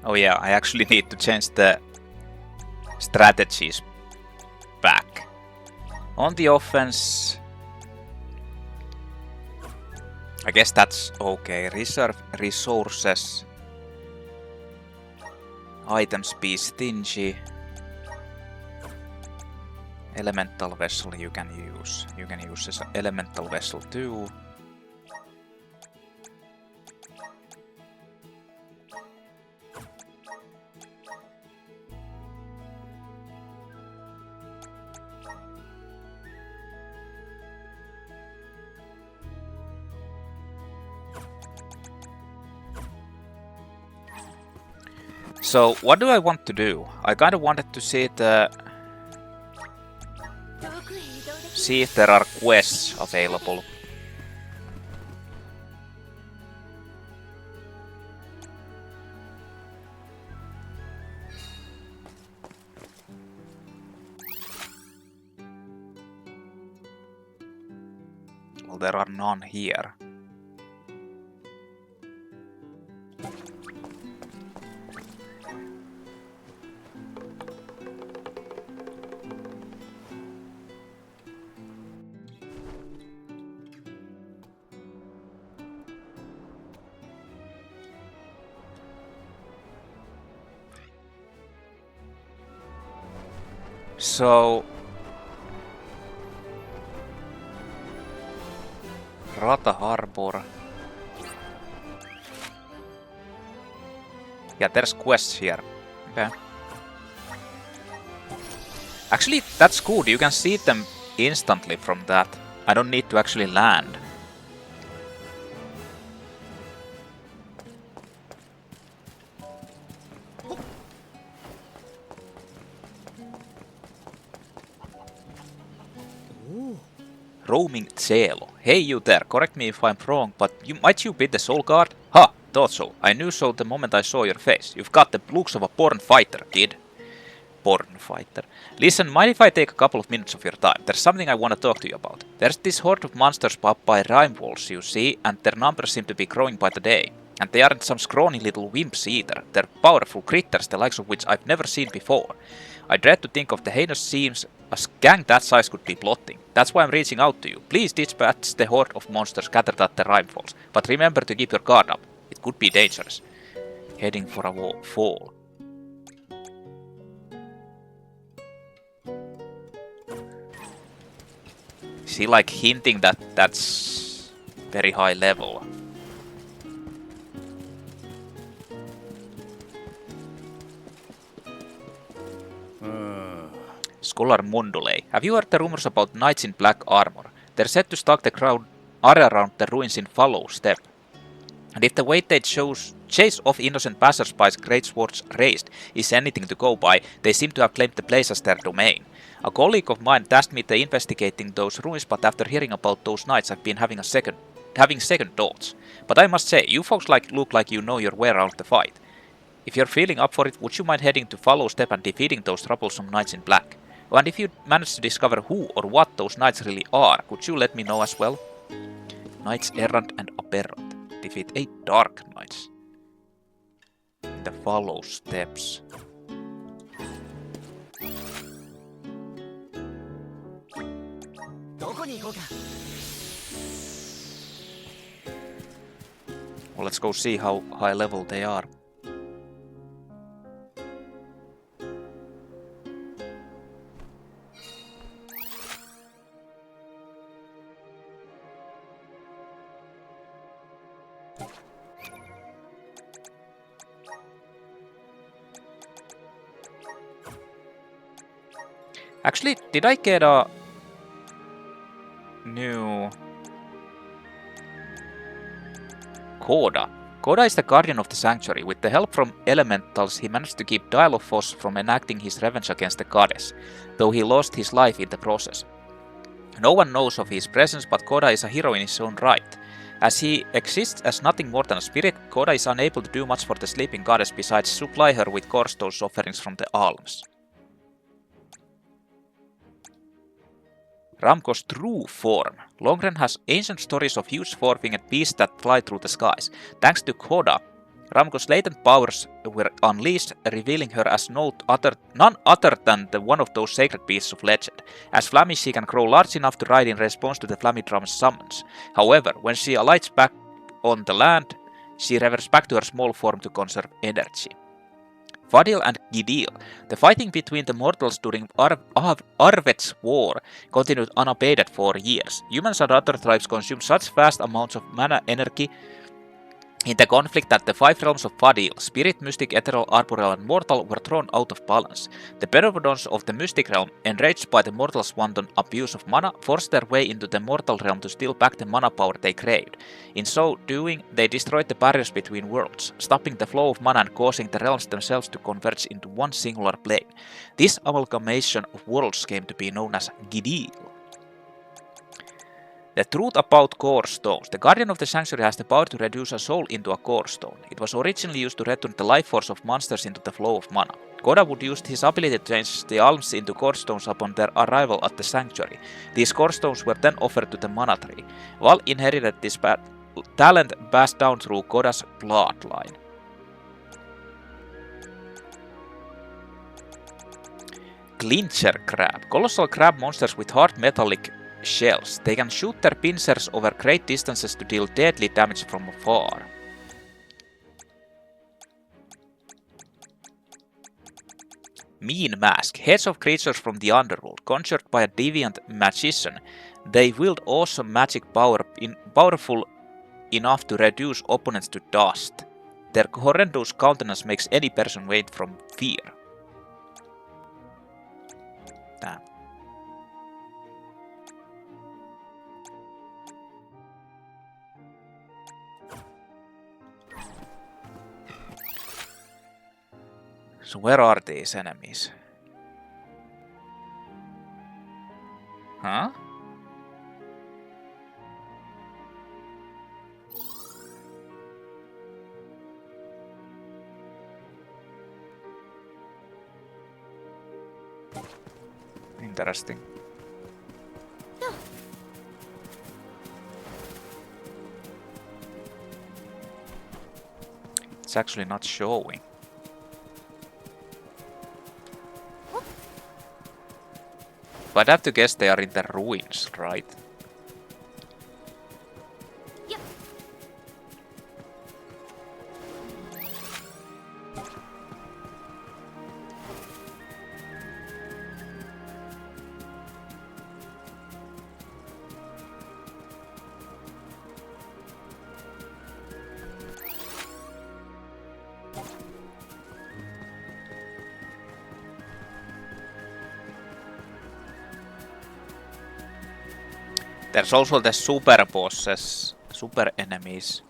Oh yeah, I actually need to change the strategies back. On the offense, I guess that's okay. Reserve resources. Items be stingy. Elemental vessel you can use. You can use this elemental vessel too. So, what do I want to do? I kind of wanted to see if there are quests available. Well, there are none here. So, Rhata Harbor. Yeah, there's quests here. Okay. Actually, that's good. You can see them instantly from that. I don't need to actually land. Roaming Cielo. Hey you there, correct me if I'm wrong, but might you be the Soul Guard? Ha, thought so. I knew so the moment I saw your face. You've got the looks of a born fighter, kid. Born fighter. Listen, mind if I take a couple of minutes of your time? There's something I want to talk to you about. There's this horde of monsters up by Rime Walls, you see, and their numbers seem to be growing by the day. And they aren't some scrawny little wimps either. They're powerful critters, the likes of which I've never seen before. I dread to think of the heinous scenes a gang that size could be plotting. That's why I'm reaching out to you. Please dispatch the horde of monsters gathered at the Rime Falls, but remember to keep your guard up. It could be dangerous. Heading for a fall. Is he like hinting that that's very high level? Scholar Mondulei. Have you heard the rumors about knights in black armor? They're said to stalk the crowd around the ruins in Fallow Steppe. And if the weighted chase of innocent passersby's great swords raised is anything to go by, they seem to have claimed the place as their domain. A colleague of mine tasked me to investigating those ruins, but after hearing about those knights, I've been having second thoughts. But I must say, you folks look like you know your way around the fight. If you're feeling up for it, would you mind heading to Fallow Steppe and defeating those troublesome knights in black? Oh, and if you manage to discover who or what those knights really are, could you let me know as well? Knights Errant and Aberrant. Defeat 8 dark knights in the Fallow Steppes. Well, let's go see how high level they are. Actually, did I get a new Koda? Koda is the guardian of the sanctuary. With the help from elementals, he managed to keep Dialophos from enacting his revenge against the goddess, though he lost his life in the process. No one knows of his presence, but Koda is a hero in his own right. As he exists as nothing more than a spirit, Koda is unable to do much for the sleeping goddess besides supply her with Corsto's offerings from the alms. Ramko's true form. Longren has ancient stories of huge four-winged beasts that fly through the skies. Thanks to Koda, Ramco's latent powers were unleashed, revealing her as none other than one of those sacred beasts of legend. As Flammy, she can grow large enough to ride in response to the Flammydram's summons. However, when she alights back on the land, she reverts back to her small form to conserve energy. Fadil and Gidil. The fighting between the mortals during Arvet's war continued unabated for years. Humans and other tribes consumed such vast amounts of mana energy in the conflict that the five realms of Fadil, Spirit, Mystic, Ethereal, Arboreal, and Mortal, were thrown out of balance. The benevolence of the Mystic realm, enraged by the mortals' wanton abuse of mana, forced their way into the Mortal realm to steal back the mana power they craved. In so doing, they destroyed the barriers between worlds, stopping the flow of mana and causing the realms themselves to converge into one singular plane. This amalgamation of worlds came to be known as Gidil. The truth about core stones. The Guardian of the Sanctuary has the power to reduce a soul into a core stone. It was originally used to return the life force of monsters into the flow of mana. Koda would use his ability to change the alms into core stones upon their arrival at the Sanctuary. These core stones were then offered to the Mana Tree. Val inherited this talent passed down through Koda's bloodline. Clincher Crab. Colossal crab monsters with hard metallic shells. They can shoot their pincers over great distances to deal deadly damage from afar. Mean Mask. Heads of creatures from the underworld, conjured by a deviant magician. They wield awesome magic power powerful enough to reduce opponents to dust. Their horrendous countenance makes any person wait from fear. Damn. So where are these enemies? Huh? Interesting. It's actually not showing. But I have to guess they are in the ruins, right? Yep. There's also the super bosses, super enemies.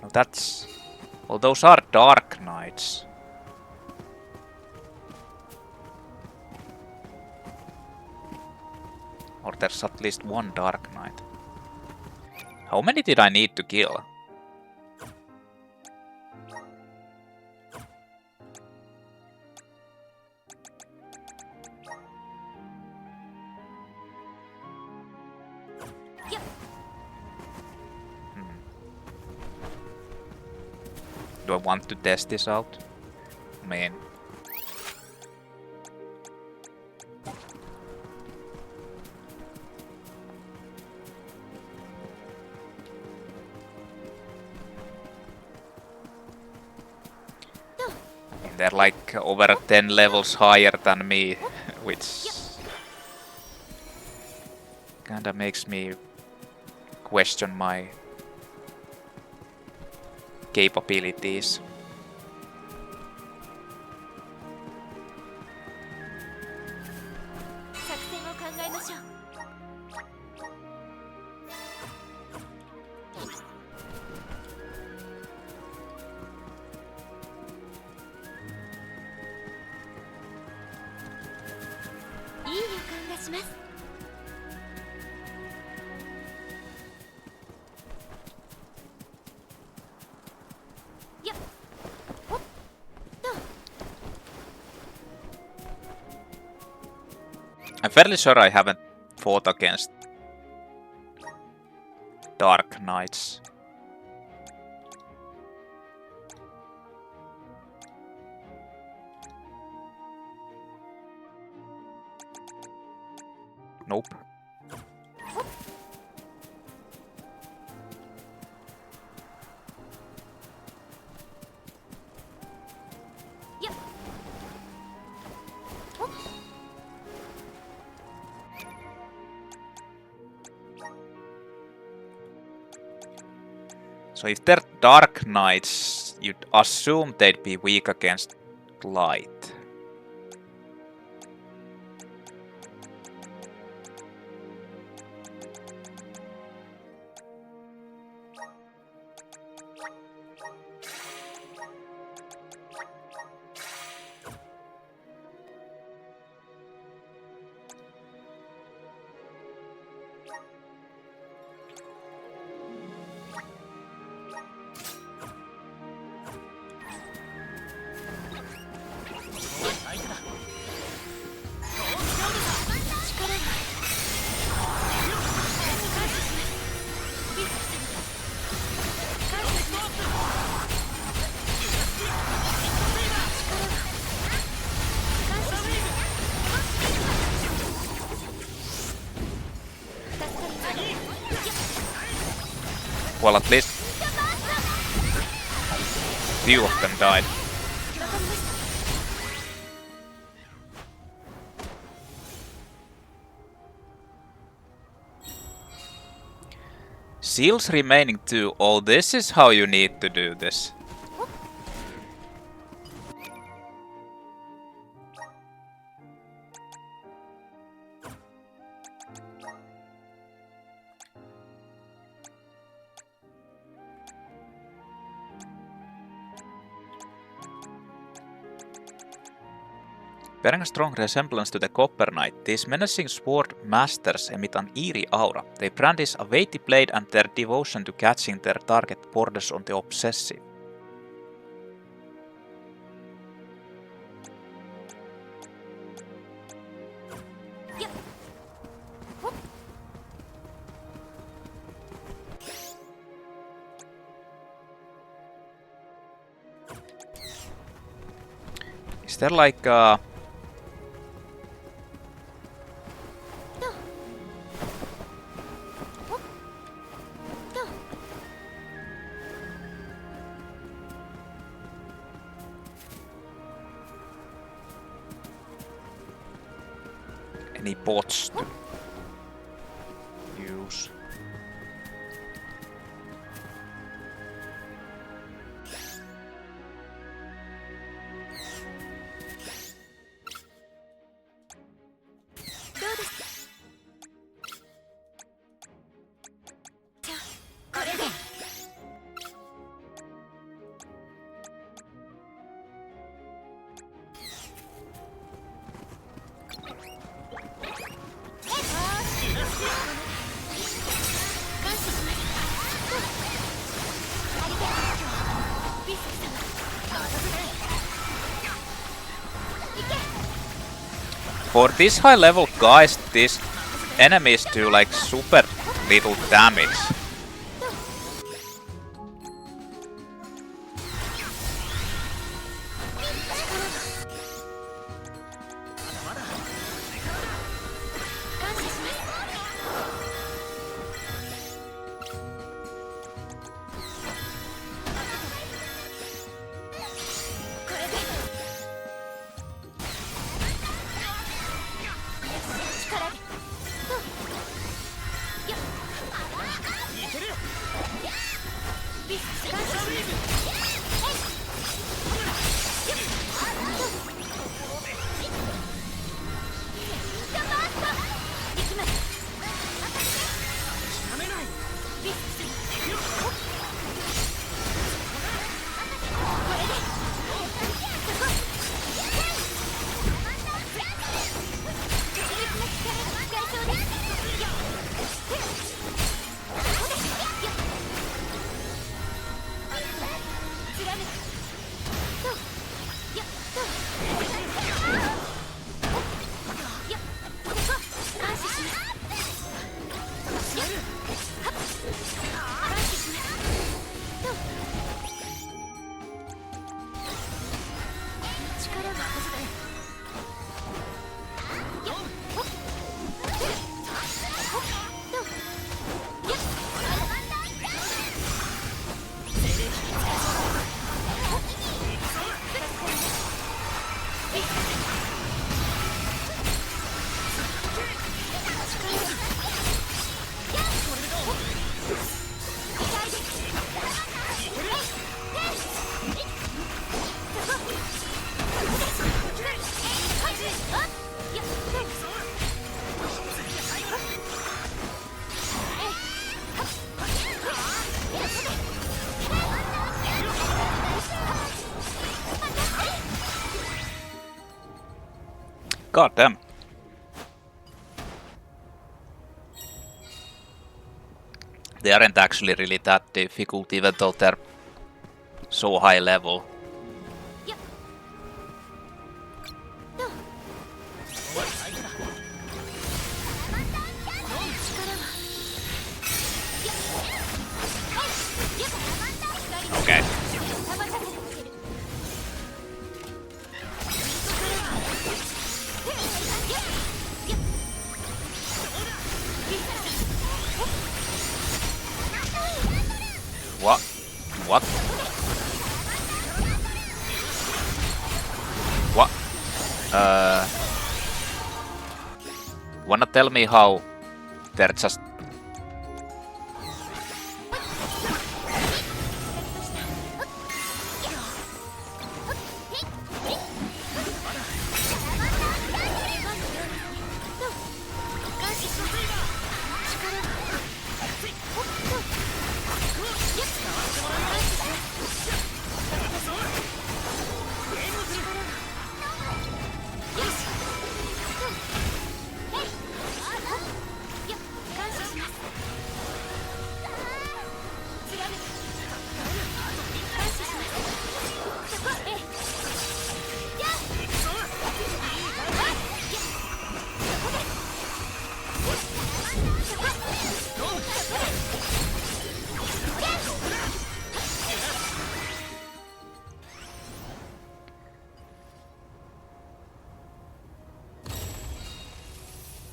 No, that's... Well, those are Dark Knights. Or there's at least one Dark Knight. How many did I need to kill? Do I want to test this out? I mean... They're like over 10 levels higher than me, which kinda makes me question my capabilities. I'm fairly sure I haven't fought against Dark Knights. Nope. So if they're Dark Knights, you'd assume they'd be weak against Light. Well, at least few of them died. Seals remaining 2. Oh, this is how you need to do this. Bearing a strong resemblance to the Copper Knight, these menacing sword masters emit an eerie aura. They brandish a weighty blade and their devotion to catching their target borders on the obsessive. Is there like a... any bots to use? For this high level guys, these enemies do like super little damage. God damn. They aren't actually really that difficult, even though they're so high level. Okay. What? What? What? Wanna tell me how they're just...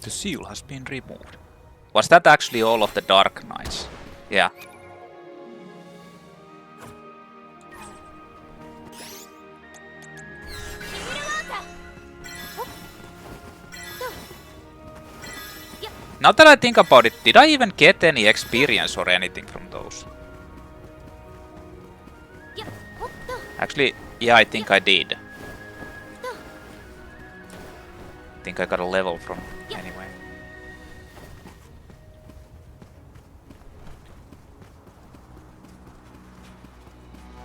The seal has been removed. Was that actually all of the Dark Knights? Yeah. Now that I think about it, did I even get any experience or anything from those? Actually, yeah, I think I did. I think I got a level from anyway.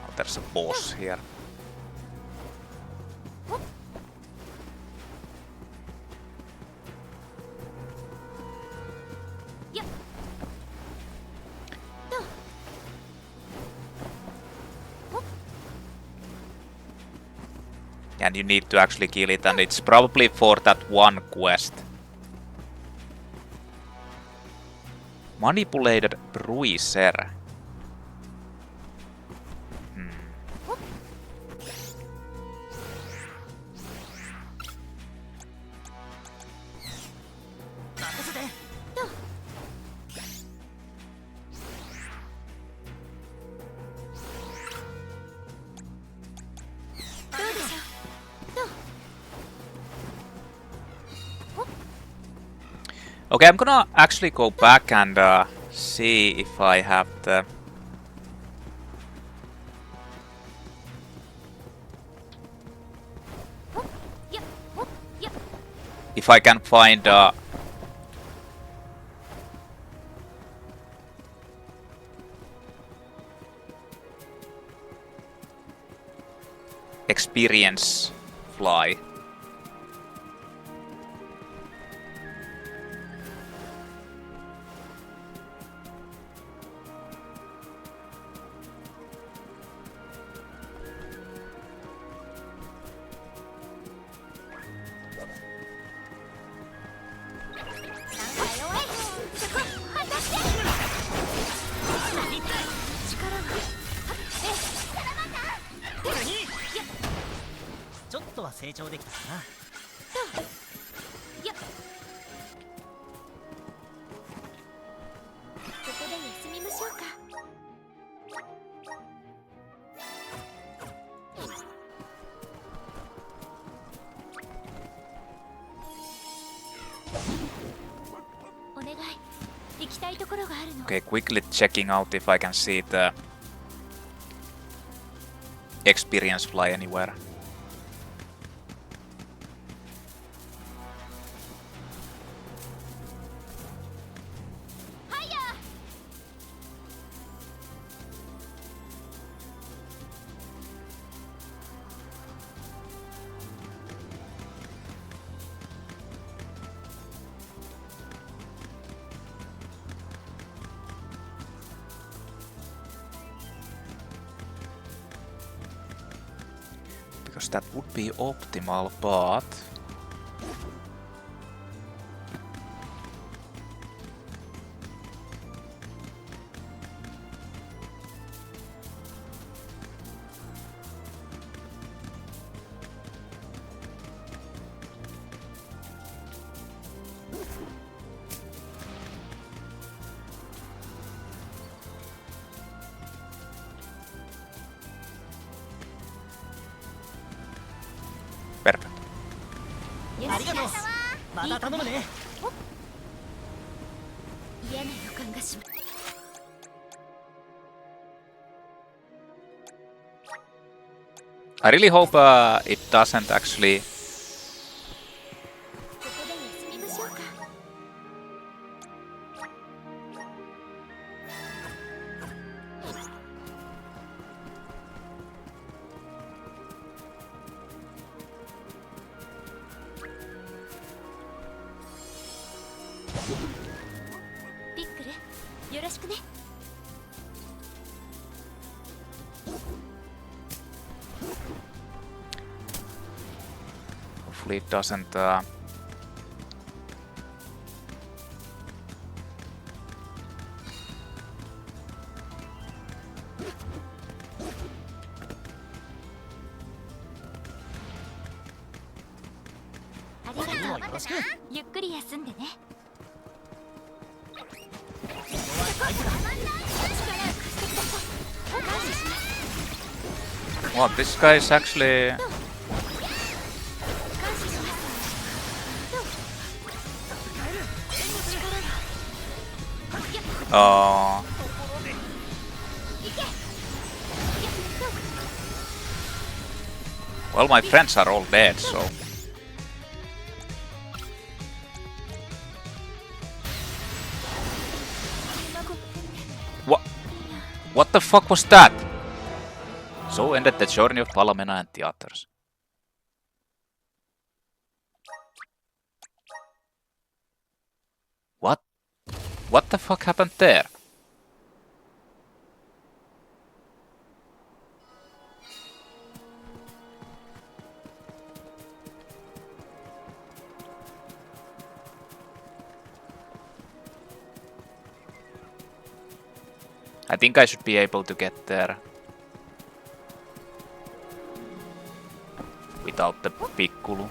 Oh, there's a boss here. And you need to actually kill it, and it's probably for that one quest. Manipulated Bruiser. Okay, I'm gonna actually go back and see if I have the... If I can find experience fly. Okay, quickly checking out if I can see the experience fly anywhere. because that would be optimal, but... Perfect. I really hope it doesn't actually... Hopefully it doesn't... Well, this guy is actually... Well, my friends are all dead, so... What the fuck was that? So ended the journey of Palomena and the others. What? What the fuck happened there? I think I should be able to get there without the piccolo.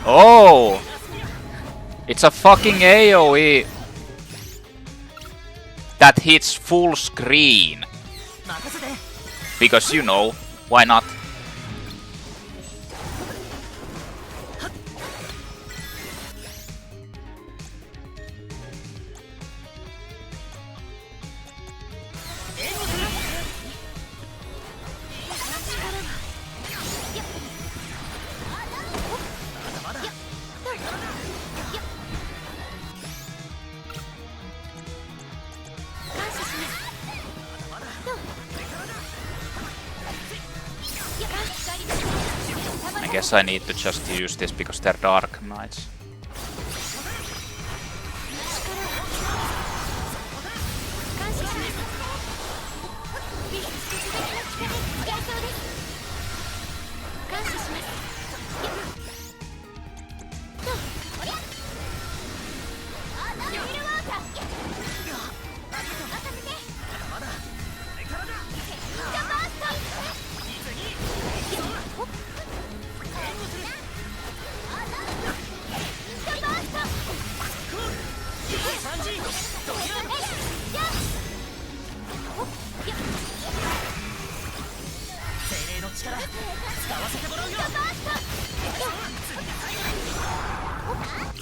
Oh! It's a fucking AoE that hits full screen. Because you know, why not? I guess I need to just use this because they're Dark Knights.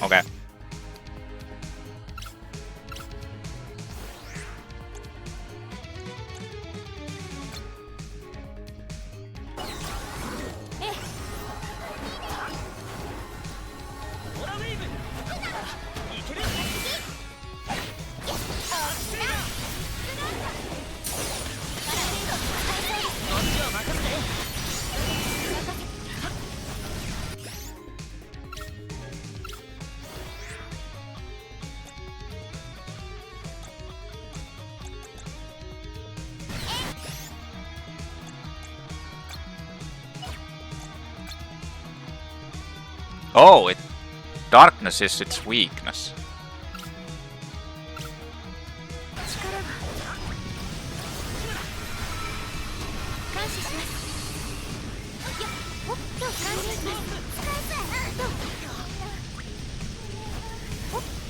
Okay. Oh, darkness is its weakness.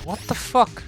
What the fuck?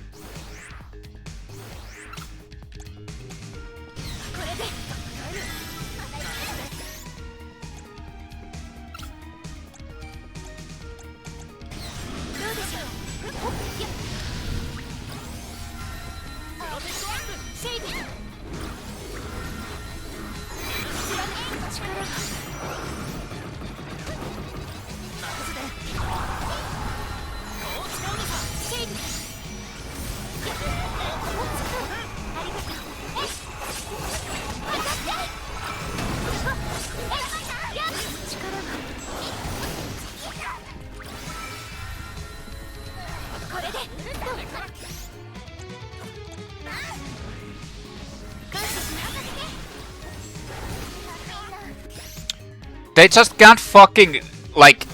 They just can't fucking, like,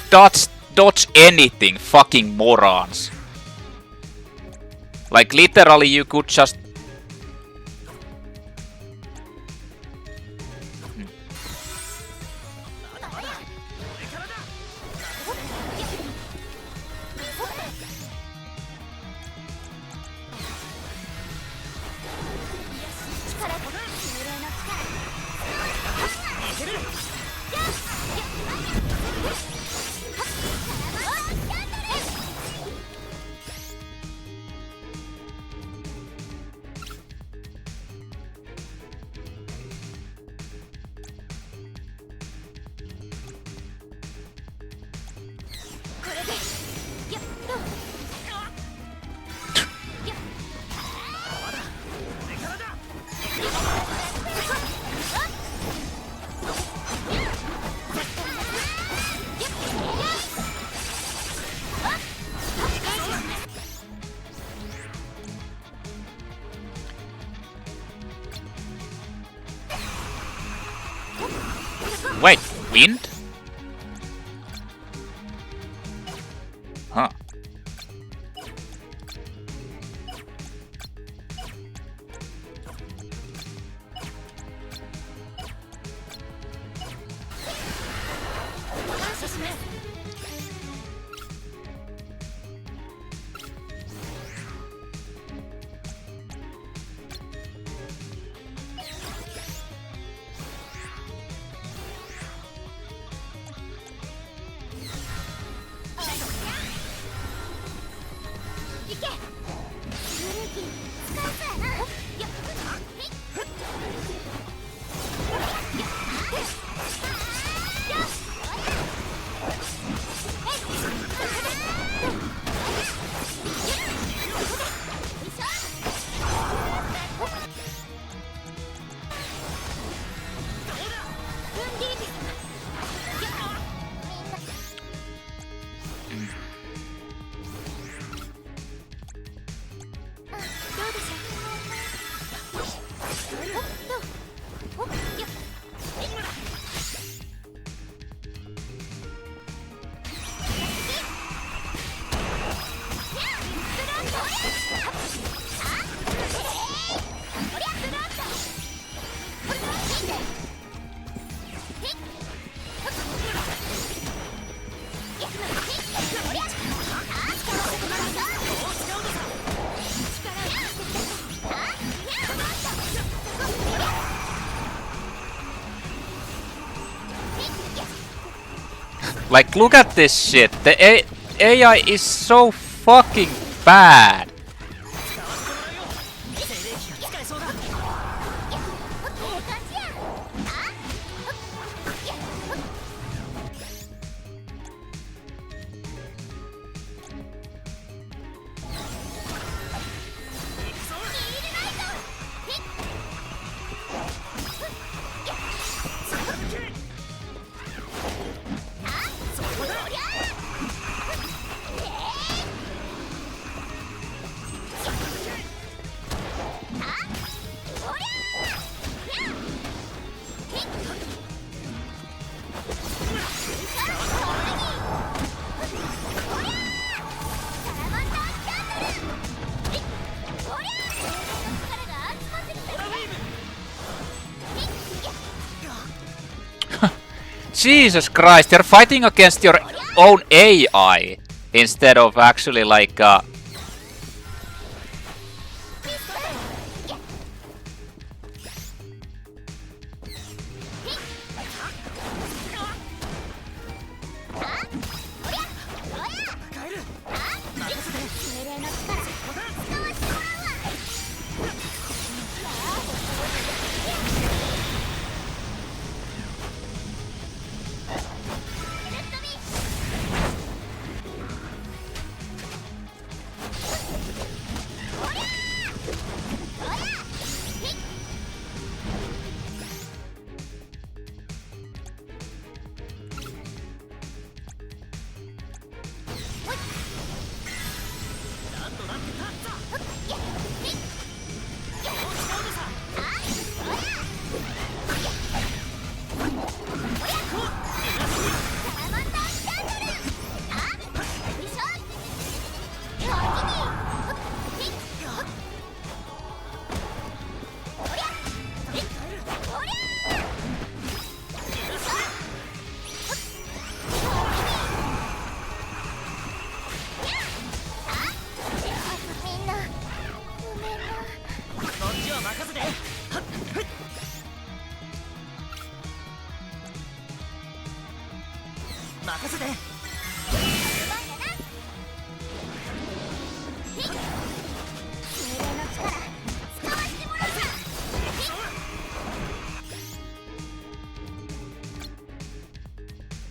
dodge anything, fucking morons. Like, literally you could just... Wait, wind? Huh. Like, look at this shit. The AI is so fucking bad. Jesus Christ, you're fighting against your own AI instead of actually like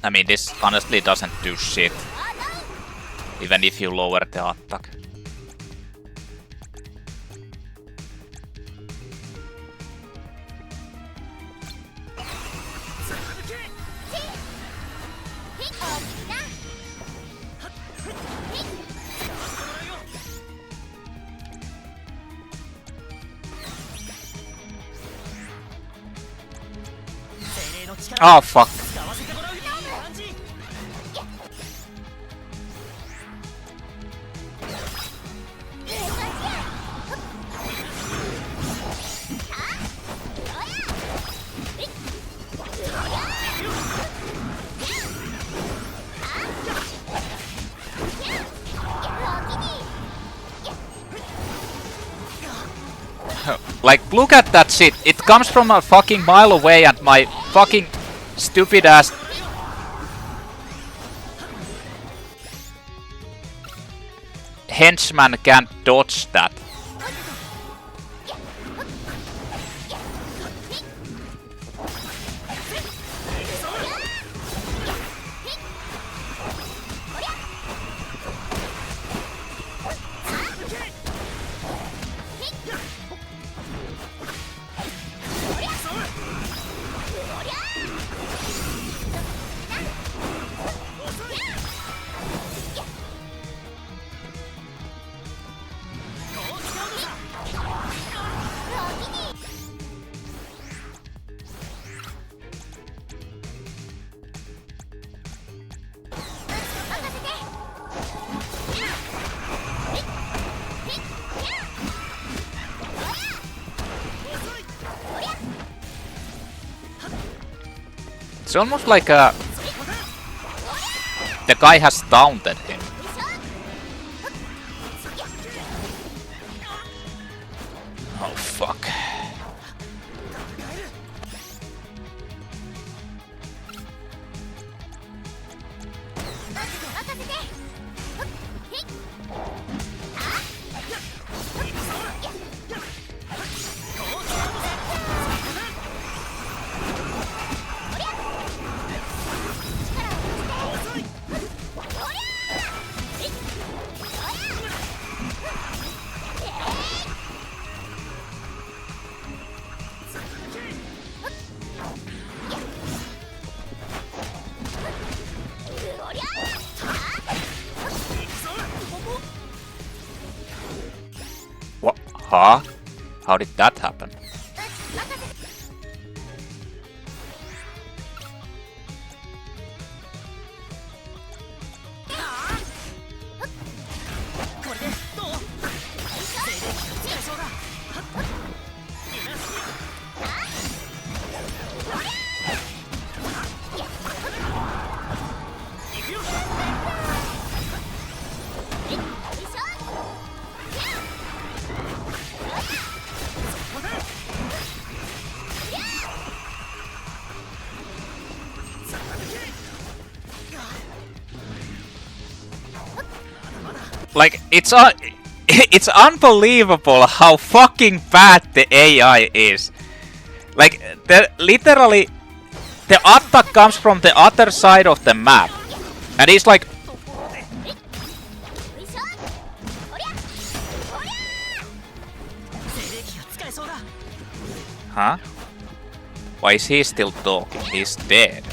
I mean, this honestly doesn't do shit, even if you lower the attack. Oh fuck. Like, look at that shit. It comes from a fucking mile away and my fucking stupid ass henchman can't dodge that. It's almost like the guy has taunted him. Oh fuck. What? Huh? How did that happen? Like, it's unbelievable how fucking bad the AI is. Like, literally, the attack comes from the other side of the map. And he's like... Huh? Why is he still talking? He's dead.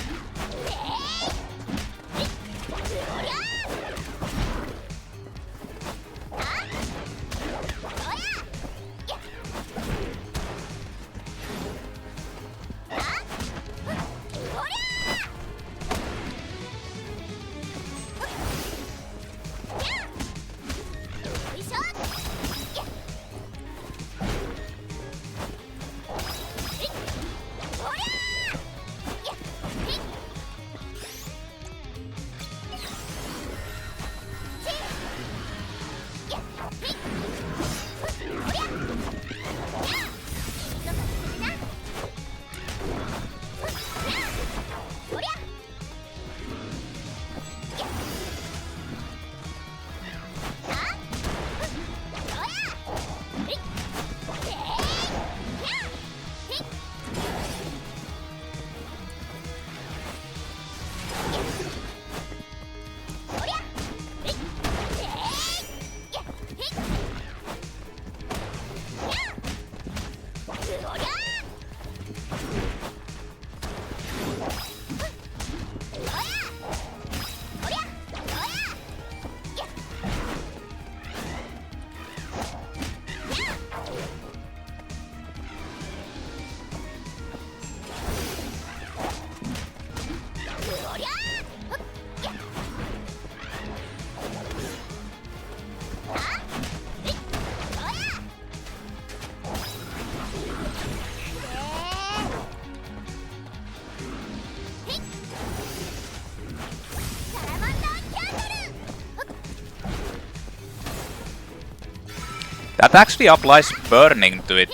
That actually applies burning to it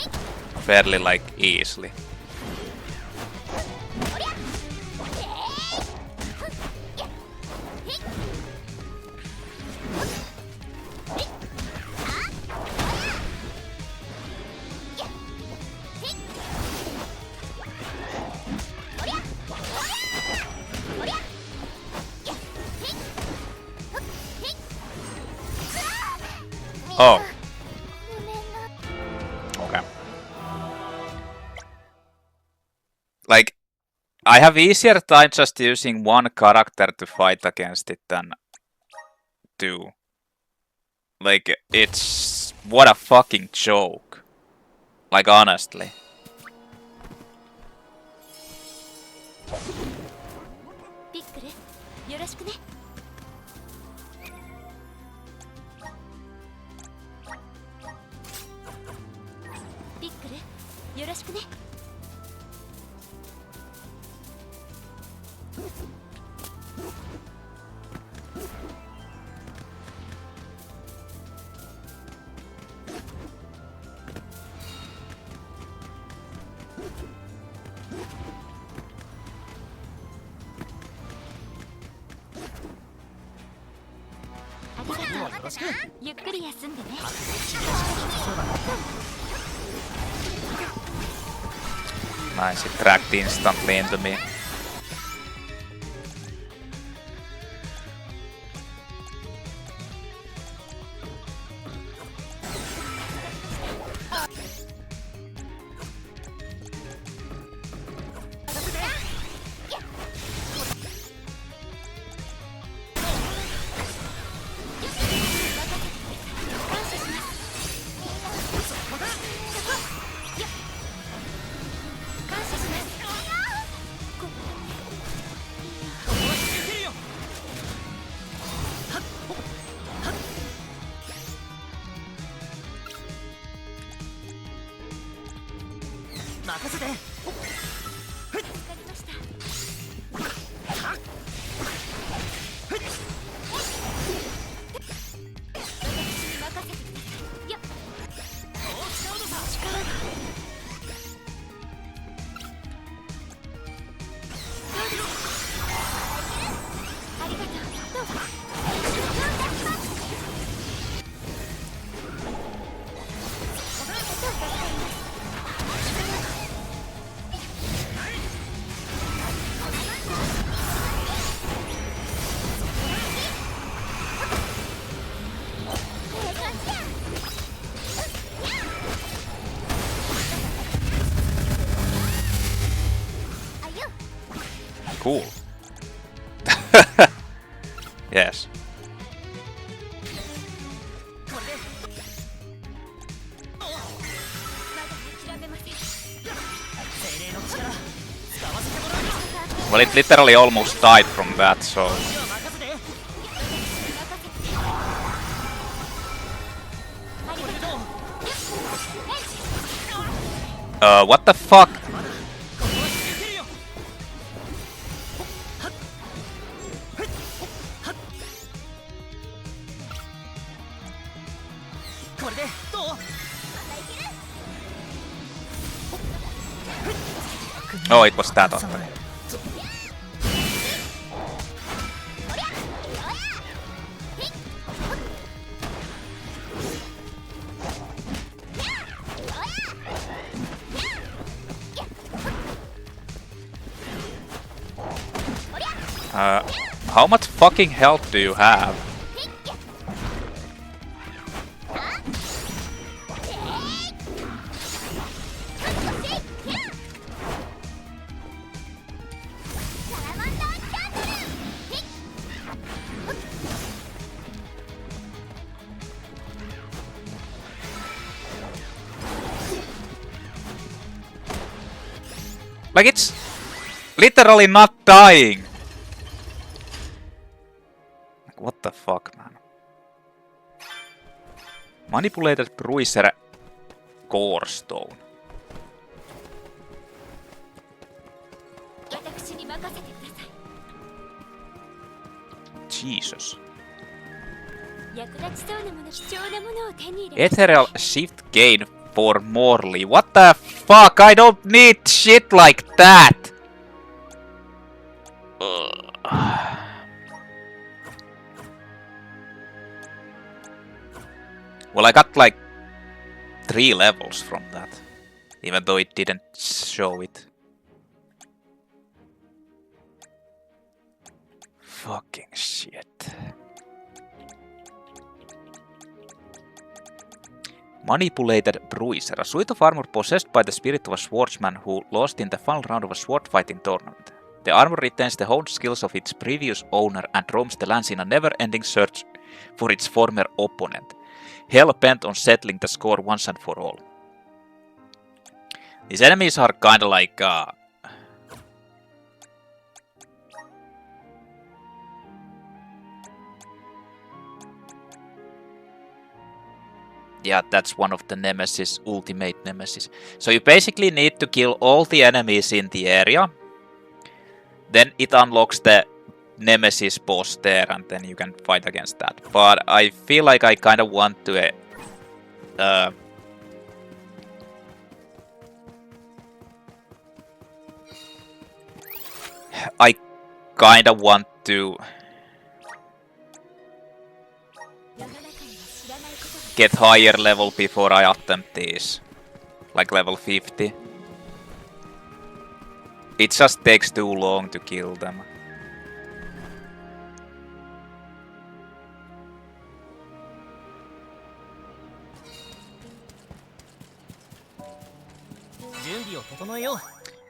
fairly, like, easily. Oh. Okay. Like, I have easier time just using one character to fight against it than two. Like, it's... what a fucking joke. Like, honestly. Nice, it tracked instantly into me. Cool. Yes. Well, it literally almost died from that, so... What the fuck? Oh, it was that one. How much fucking health do you have? Like, it's literally not dying. Like, what the fuck, man? Manipulated Bruiser Core Stone. Jesus. Ethereal Shiftcane for Morley. What the fuck? I don't need shit like that! Well, I got like 3 levels from that, even though it didn't show it. Fucking shit. Manipulated Bruiser, a suit of armor possessed by the spirit of a swordsman who lost in the final round of a sword fighting tournament. The armor retains the honed skills of its previous owner and roams the lands in a never-ending search for its former opponent, hell-bent on settling the score once and for all. These enemies are kinda like yeah, that's one of the nemesis, ultimate nemesis. So you basically need to kill all the enemies in the area. Then it unlocks the nemesis boss there, and then you can fight against that. But I feel like I kind of want to I kind of want to get higher level before I attempt these, like level 50. It just takes too long to kill them.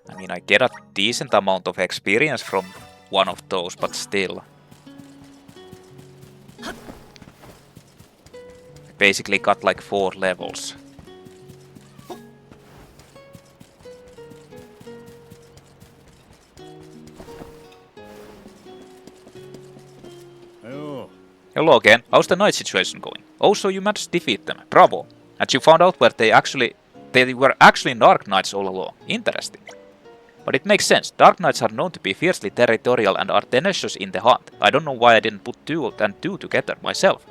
I mean, I get a decent amount of experience from one of those, but still. Basically got like 4 levels. Hello again. How's the night situation going? Oh, so you managed to defeat them. Bravo. And you found out where they were actually Dark Knights all along. Interesting. But it makes sense. Dark Knights are known to be fiercely territorial and are tenacious in the hunt. I don't know why I didn't put 2 and 2 together myself.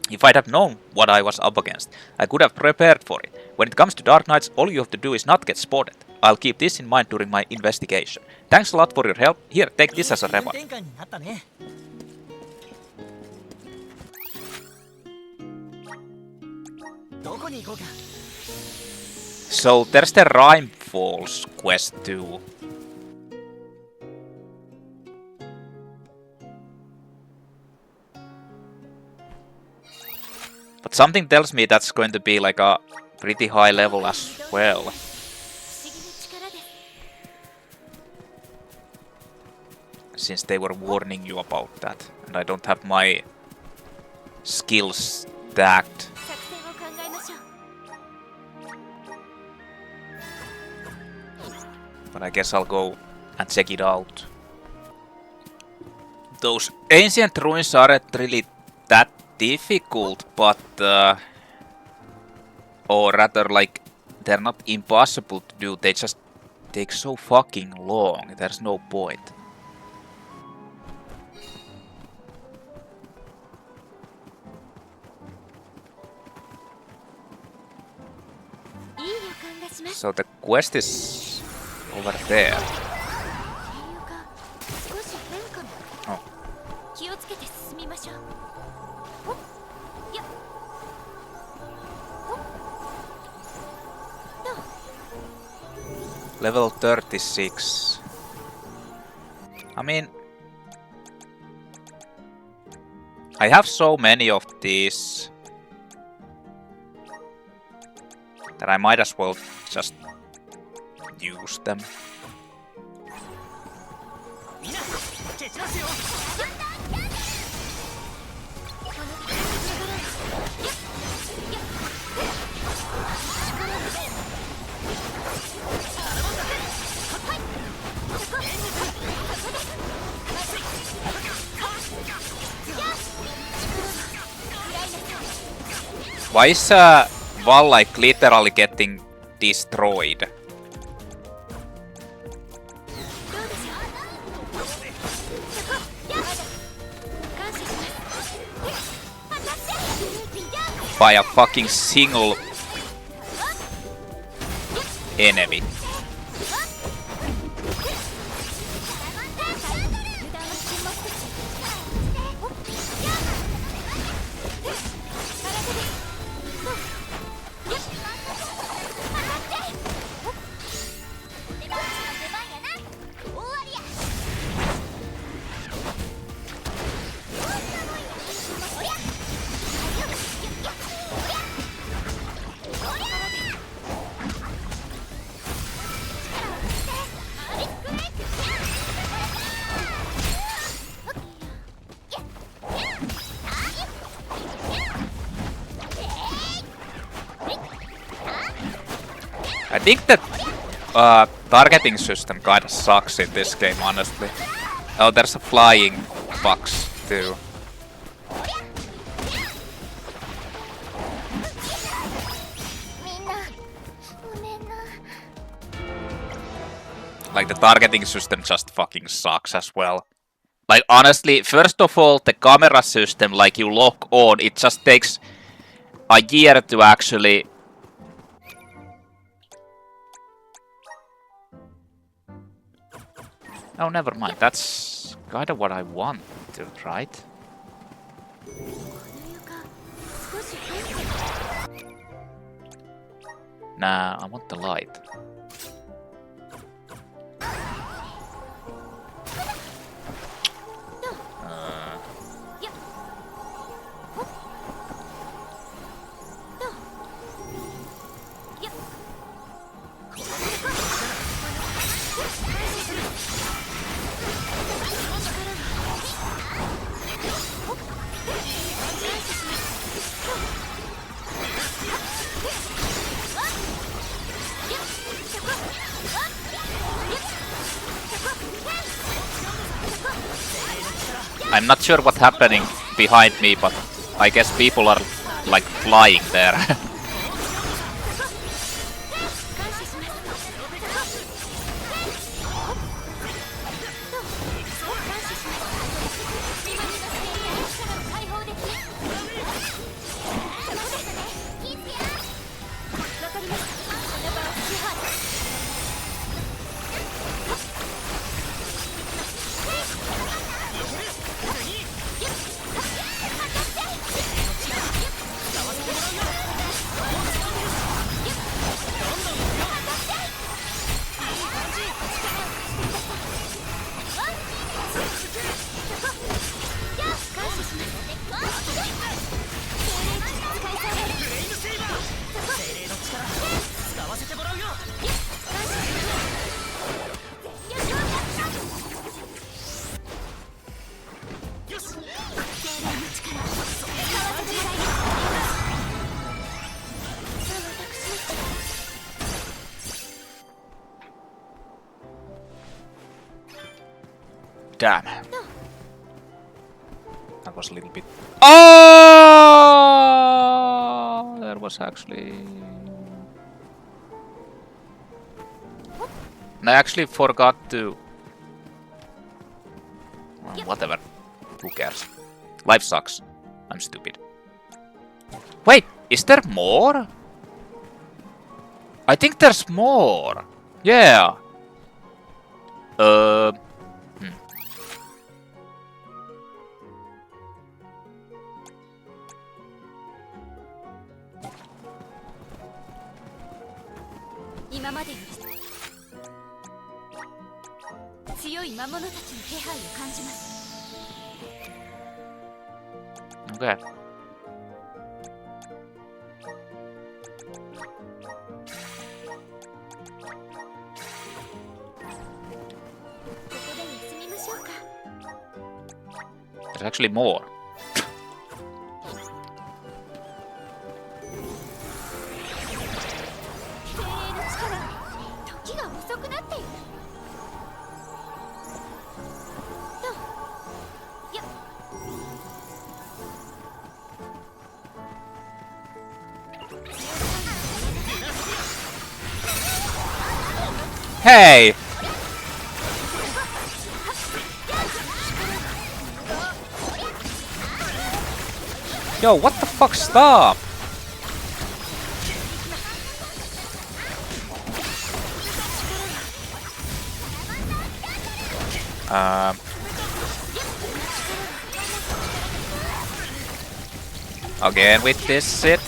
If I'd have known what I was up against, I could have prepared for it. When it comes to Dark Knights, all you have to do is not get spotted. I'll keep this in mind during my investigation. Thanks a lot for your help. Here, take this as a reward. So there's the Rhyme Falls quest too. But something tells me that's going to be like a pretty high level as well. since they were warning you about that, and I don't have my skills stacked. But I guess I'll go and check it out. Those ancient ruins aren't really that difficult, but or rather, like, they're not impossible to do, they just take so fucking long, there's no point. So the quest is over there. Oh. Level 36. I mean, I have so many of these that I might as well just use them. Why is Val like literally getting destroyed? By a fucking single enemy. I think that targeting system kinda sucks in this game, honestly. Oh, there's a flying fox too. Like, the targeting system just fucking sucks as well. Like, honestly, first of all, the camera system, like, you lock on, it just takes a year to actually... Oh, never mind. That's kind of what I want to, right? Nah, I want the light. I'm not sure what's happening behind me, but I guess people are like flying there. Damn. That was a little bit... Oh! There was actually... And I actually forgot to... Well, whatever. Who cares? Life sucks. I'm stupid. Wait, is there more? I think there's more. Yeah. Okay. There's actually more. Hey! Yo, what the fuck? Stop! Again with this shit.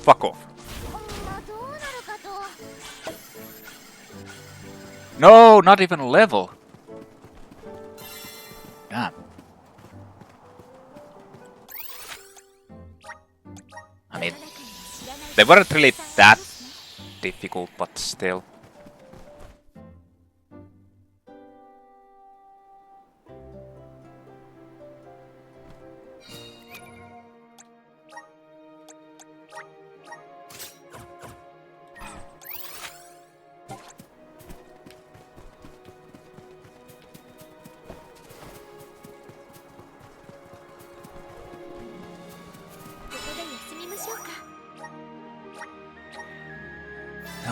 Fuck off. No, not even a level. Damn. I mean, they weren't really that difficult, but still.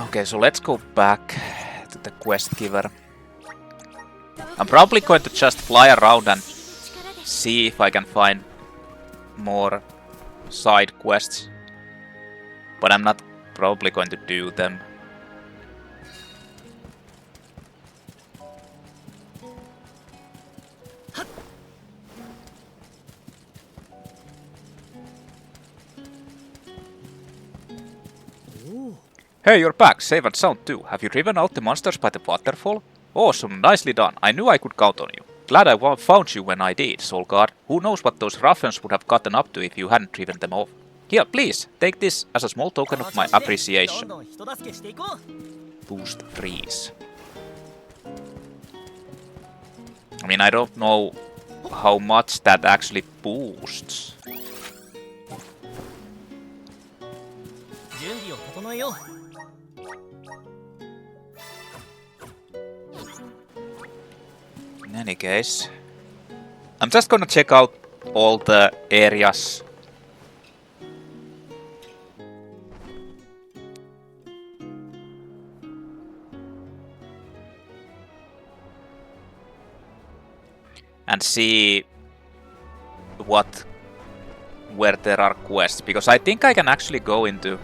Okay, so let's go back to the quest giver. I'm probably going to just fly around and see if I can find more side quests. But I'm not probably going to do them. Hey, you're back, safe and sound too. Have you driven out the monsters by the waterfall? Awesome, nicely done. I knew I could count on you. Glad I found you when I did, Soul God. Who knows what those ruffians would have gotten up to if you hadn't driven them off. Here, please, take this as a small token of my appreciation. Boost trees. I mean, I don't know how much that actually boosts. In any case, I'm just gonna check out all the areas. And see where there are quests, because I think I can actually go into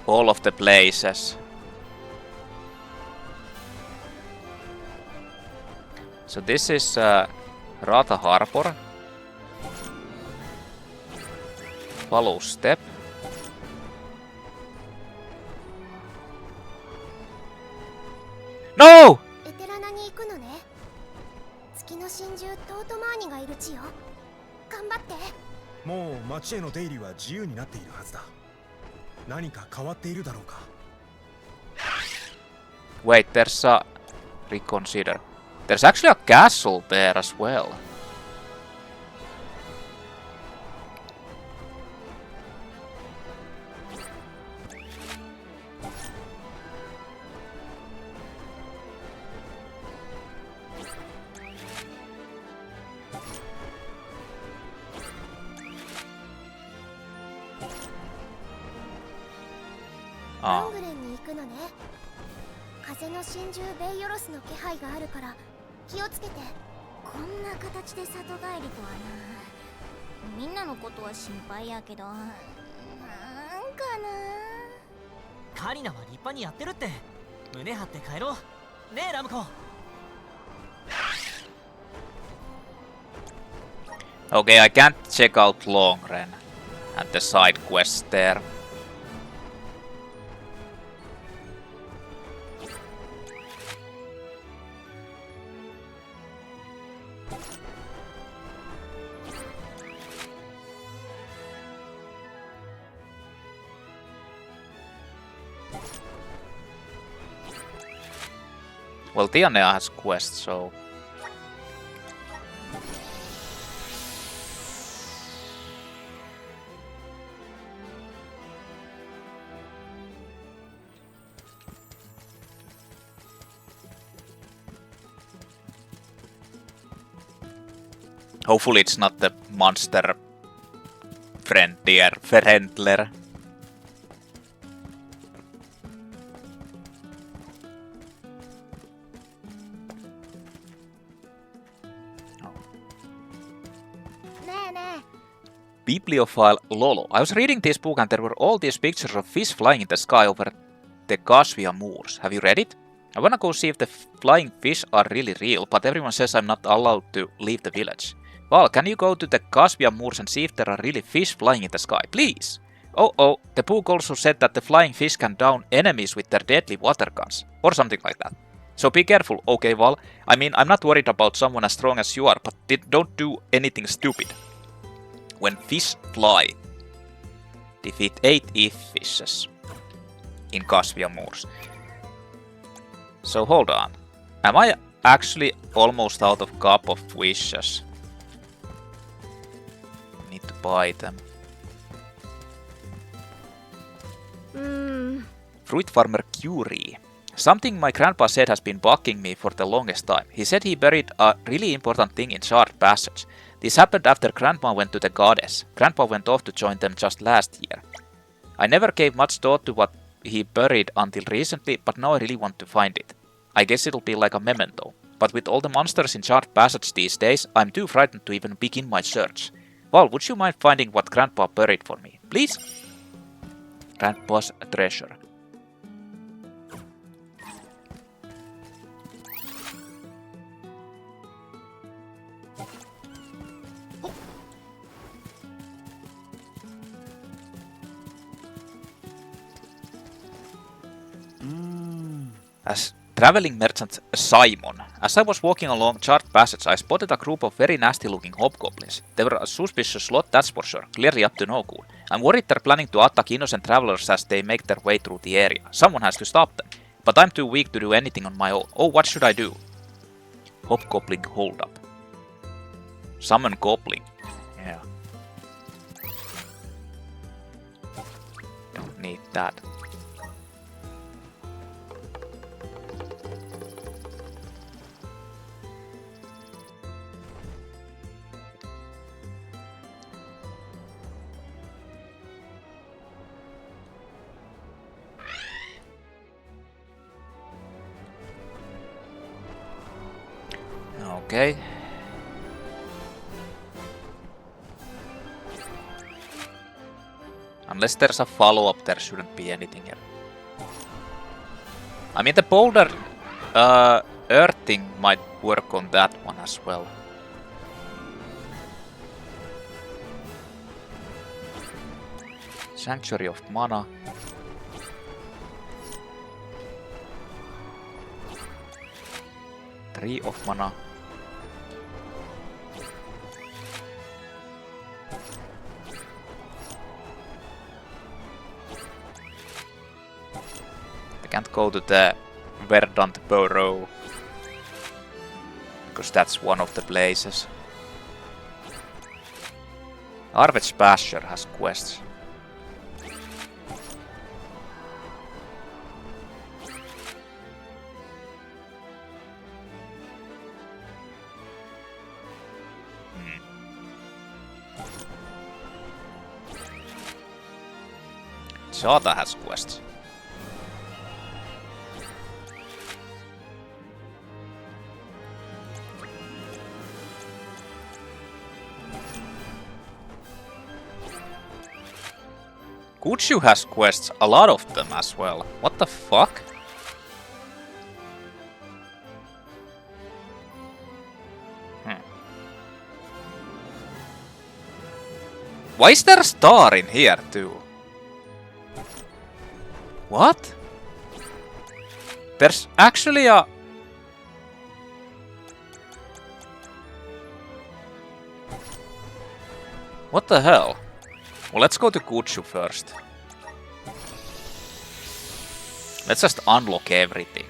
all of the places. So this is Rhata Harbor, Fallow Steppe, no! もう町への出入りは自由になっているはずだ。何か変わっているだろうか。Wait, there's a reconsider. There's actually a castle there as well. Ah. 風の真珠ベイヨロスの気配があるから気をつけて。こんな形で里帰りとはな。みんなのことは心配やけど、なんかな。カリナは立派にやってるって。胸張って帰ろう。ねえラムコ。Okay, I can't check out Longren and the side quests there. Well, Tianeea has quests, so... Hopefully it's not the monster friendler. Bibliophile Lolo. I was reading this book and there were all these pictures of fish flying in the sky over the Kasvia moors. Have you read it? I wanna go see if the flying fish are really real, but everyone says I'm not allowed to leave the village. Well, can you go to the Kasvia moors and see if there are really fish flying in the sky, please? Oh, the book also said that the flying fish can down enemies with their deadly water guns, or something like that. So be careful, okay Val? I mean, I'm not worried about someone as strong as you are, but don't do anything stupid. When fish fly, defeat 8 Eve fishes in Kasvia moors. So hold on, am I actually almost out of cup of wishes? Need to buy them. Fruit farmer Curie. Something my grandpa said has been bugging me for the longest time. He said he buried a really important thing in Shard Passage. This happened after Grandma went to the goddess. Grandpa went off to join them just last year. I never gave much thought to what he buried until recently, but now I really want to find it. I guess it'll be like a memento. But with all the monsters in Shard Passage these days, I'm too frightened to even begin my search. Well, would you mind finding what Grandpa buried for me, please? Grandpa's treasure. As traveling merchant Simon. As I was walking along Chart Passage, I spotted a group of very nasty-looking hobgoblins. They were a suspicious lot, that's for sure, clearly up to no good. I'm worried they're planning to attack innocent travelers as they make their way through the area. Someone has to stop them. But I'm too weak to do anything on my own. Oh, what should I do? Hobgoblin Holdup. Summon Goblin. Yeah. Don't need that. Okay. Unless there's a follow-up, there shouldn't be anything here. I mean, the boulder earthing might work on that one as well. Sanctuary of Mana. Tree of Mana. Can't go to the Verdant Burrow because that's one of the places. Arvech Basher has quests. Tsaata has quests. Gudju has quests, a lot of them as well. What the fuck? Why is there a star in here too? What? There's actually a... What the hell? Well, let's go to Gudju first. Let's just unlock everything.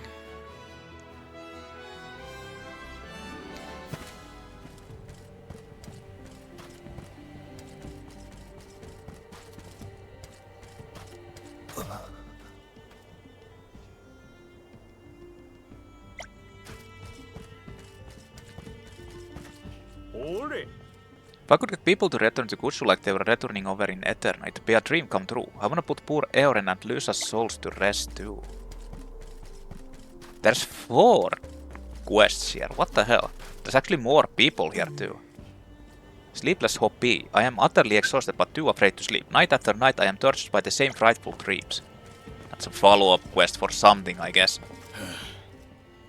If I could get people to return to Gudju like they were returning over in Eterna, it'd be a dream come true. I wanna put poor Errant and Lysa's souls to rest too. There's 4 quests here, what the hell? There's actually more people here too. Sleepless Hoppy. I am utterly exhausted but too afraid to sleep. Night after night I am tortured by the same frightful dreams. That's a follow-up quest for something, I guess.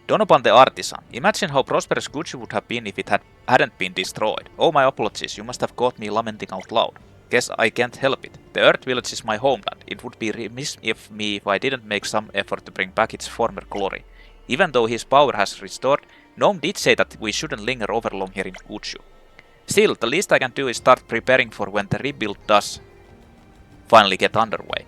Donovan the Artisan. Imagine how prosperous Gudju would have been if it hadn't been destroyed. Oh, my apologies, you must have caught me lamenting out loud. Guess I can't help it. The Earth Village is my homeland. It would be remiss of me if I didn't make some effort to bring back its former glory. Even though his power has restored, Gnome did say that we shouldn't linger over long here in Gudju. Still, the least I can do is start preparing for when the rebuild does finally get underway.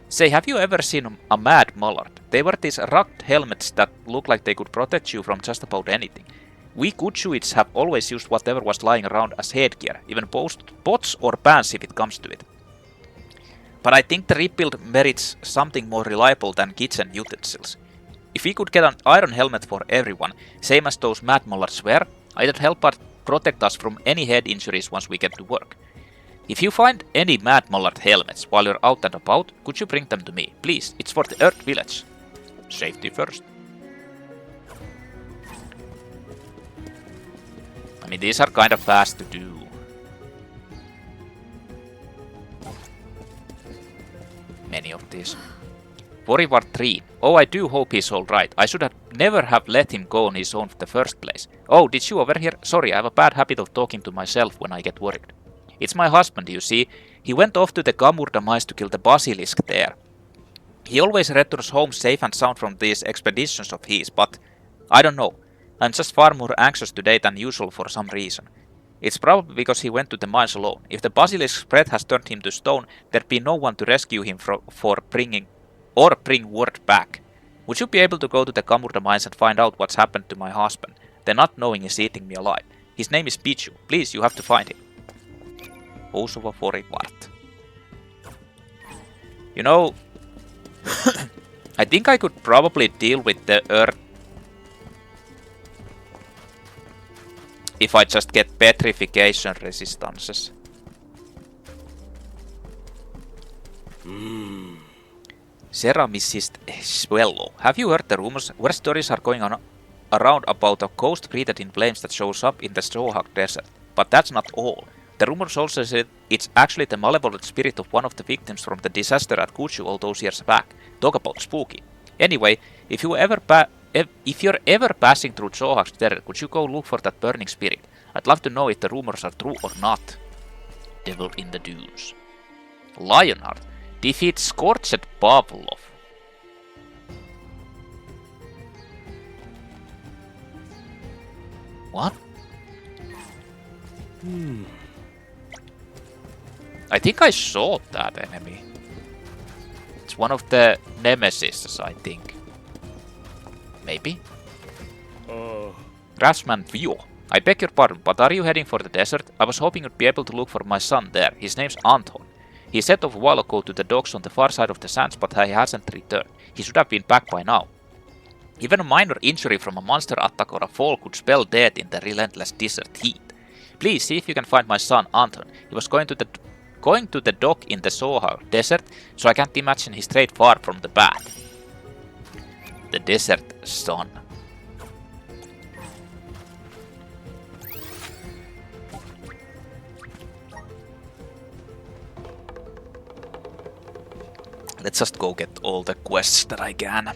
Say, have you ever seen a mad mallard? They were these rugged helmets that look like they could protect you from just about anything. We Gudjuites have always used whatever was lying around as headgear, even pots or pans if it comes to it. But I think the rebuild merits something more reliable than kitchen utensils. If we could get an iron helmet for everyone, same as those mad mallards were, it'd help but protect us from any head injuries once we get to work. If you find any mad mallard helmets while you're out and about, could you bring them to me? Please, it's for the Earth Village. Safety first. I mean, these are kind of fast to do. Many of these. Worrywart 3. Oh, I do hope he's alright. I should have never have let him go on his own in the first place. Oh, did you over here? Sorry, I have a bad habit of talking to myself when I get worried. It's my husband, you see. He went off to the Gamurda mines to kill the basilisk there. He always returns home safe and sound from these expeditions of his, but I don't know. I'm just far more anxious today than usual for some reason. It's probably because he went to the mines alone. If the basilisk's breath has turned him to stone, there'd be no one to rescue him bring word back. Would you be able to go to the Kamurda mines and find out what's happened to my husband? The not knowing is eating me alive. His name is Gudju. Please, you have to find him. Osova Worrywart. You know, I think I could probably deal with the earth if I just get petrification resistances. Ceramicist Swellow. Have you heard the rumors where stories are going on around about a ghost breathed in flames that shows up in the Strawhawk Desert? But that's not all. The rumors also say it's actually the malevolent spirit of one of the victims from the disaster at Gudju all those years back. Talk about spooky. Anyway, if you're ever passing through Strawhawk's Desert, could you go look for that burning spirit? I'd love to know if the rumors are true or not. Devil in the Dunes. Lionheart. Defeat Scorched Pavlov. What? I think I saw that enemy. It's one of the NEMESES, I think. Maybe? Craftsman Vio. I beg your pardon, but are you heading for the desert? I was hoping you'd be able to look for my son there. His name's Anton. He set off a while ago to the docks on the far side of the sands, but he hasn't returned. He should have been back by now. Even a minor injury from a monster attack or a fall could spell death in the relentless desert heat. Please see if you can find my son Anton. He was going to the dock in the Strawhawk Desert, so I can't imagine he strayed far from the path. The desert son. Let's just go get all the quests that I can.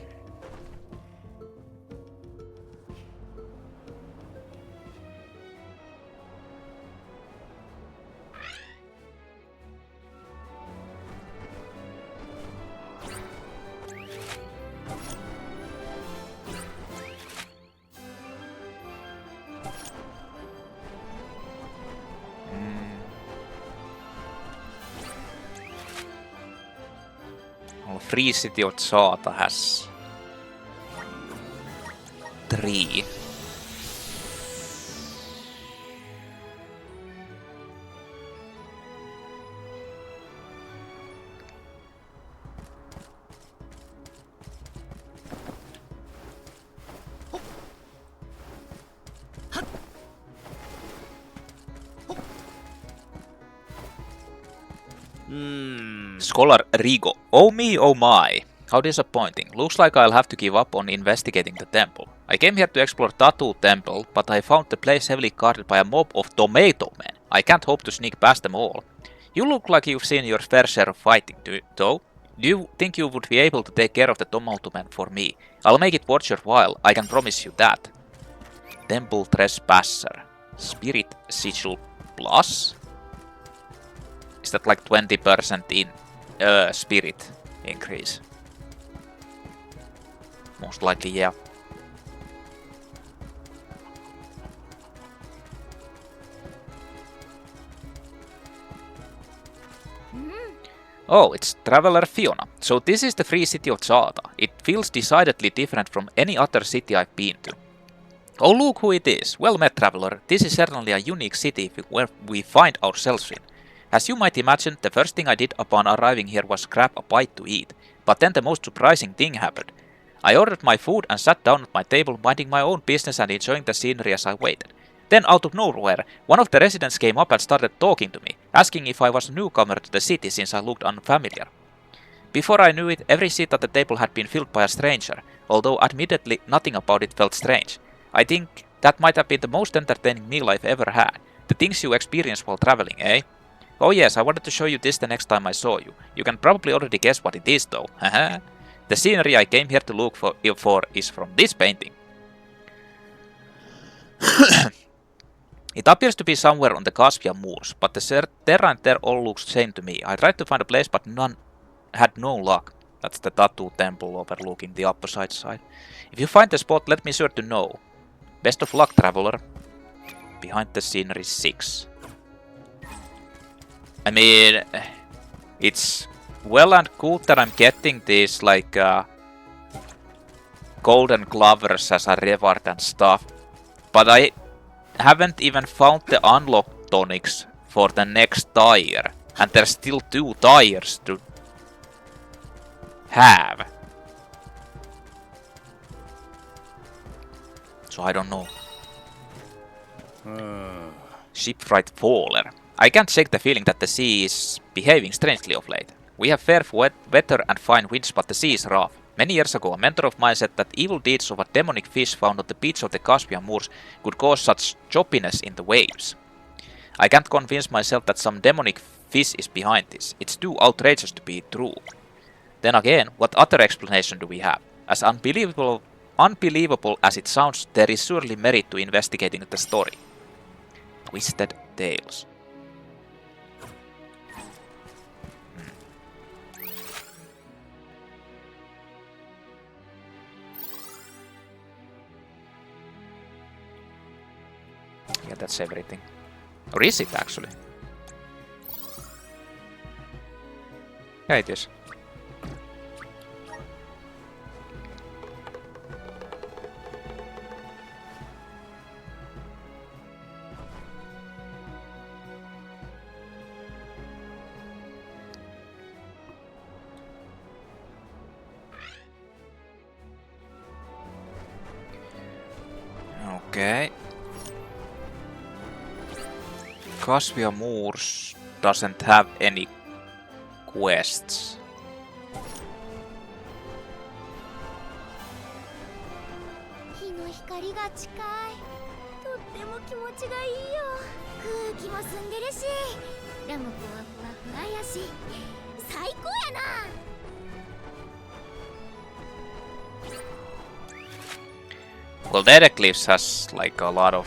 Free City of Tsaata has 3. Scholar Rigo. Oh me, oh my. How disappointing. Looks like I'll have to give up on investigating the temple. I came here to explore Tattoo Temple, but I found the place heavily guarded by a mob of tomato men. I can't hope to sneak past them all. You look like you've seen your fair share of fighting, though. Do you think you would be able to take care of the tomato men for me? I'll make it worth your while, I can promise you that. Temple Trespasser. Spirit Sigil Plus? Is that like 20% in spirit increase? Most likely, yeah. Oh, it's Traveler Fiona. So this is the free city of Tsaata. It feels decidedly different from any other city I've been to. Oh, look who it is. Well met, Traveler. This is certainly a unique city where we find ourselves in. As you might imagine, the first thing I did upon arriving here was grab a bite to eat. But then the most surprising thing happened. I ordered my food and sat down at my table minding my own business and enjoying the scenery as I waited. Then out of nowhere, one of the residents came up and started talking to me, asking if I was a newcomer to the city since I looked unfamiliar. Before I knew it, every seat at the table had been filled by a stranger, although admittedly nothing about it felt strange. I think that might have been the most entertaining meal I've ever had. The things you experience while traveling, eh? Oh yes, I wanted to show you this the next time I saw you. You can probably already guess what it is though, haha. The scenery I came here to look for is from this painting. It appears to be somewhere on the Caspian moors, but the terrain there all looks the same to me. I tried to find a place but had no luck. That's the Tattoo Temple overlooking the opposite side. If you find the spot, let me sure to know. Best of luck, Traveler. Behind the scenery 6. I mean, it's well and good that I'm getting these, like, golden clovers as a reward and stuff. But I haven't even found the unlock tonics for the next tier. And there's still 2 tiers to have. So I don't know. Shipwright Faller. I can't shake the feeling that the sea is behaving strangely of late. We have fair weather and fine winds, but the sea is rough. Many years ago, a mentor of mine said that evil deeds of a demonic fish found on the beach of the Caspian Moors could cause such choppiness in the waves. I can't convince myself that some demonic fish is behind this. It's too outrageous to be true. Then again, what other explanation do we have? As unbelievable as it sounds, there is surely merit to investigating the story. Twisted Tales. Yeah, that's everything. Or is it actually? Yeah, it is. Okay. Caspian Moors doesn't have any quests. 日の光が近い。とっても気持ちがいいよ。空気も澄んでるし、ラムコはふわふわやし、最高やな。Well, Deade Cliffs has like a lot of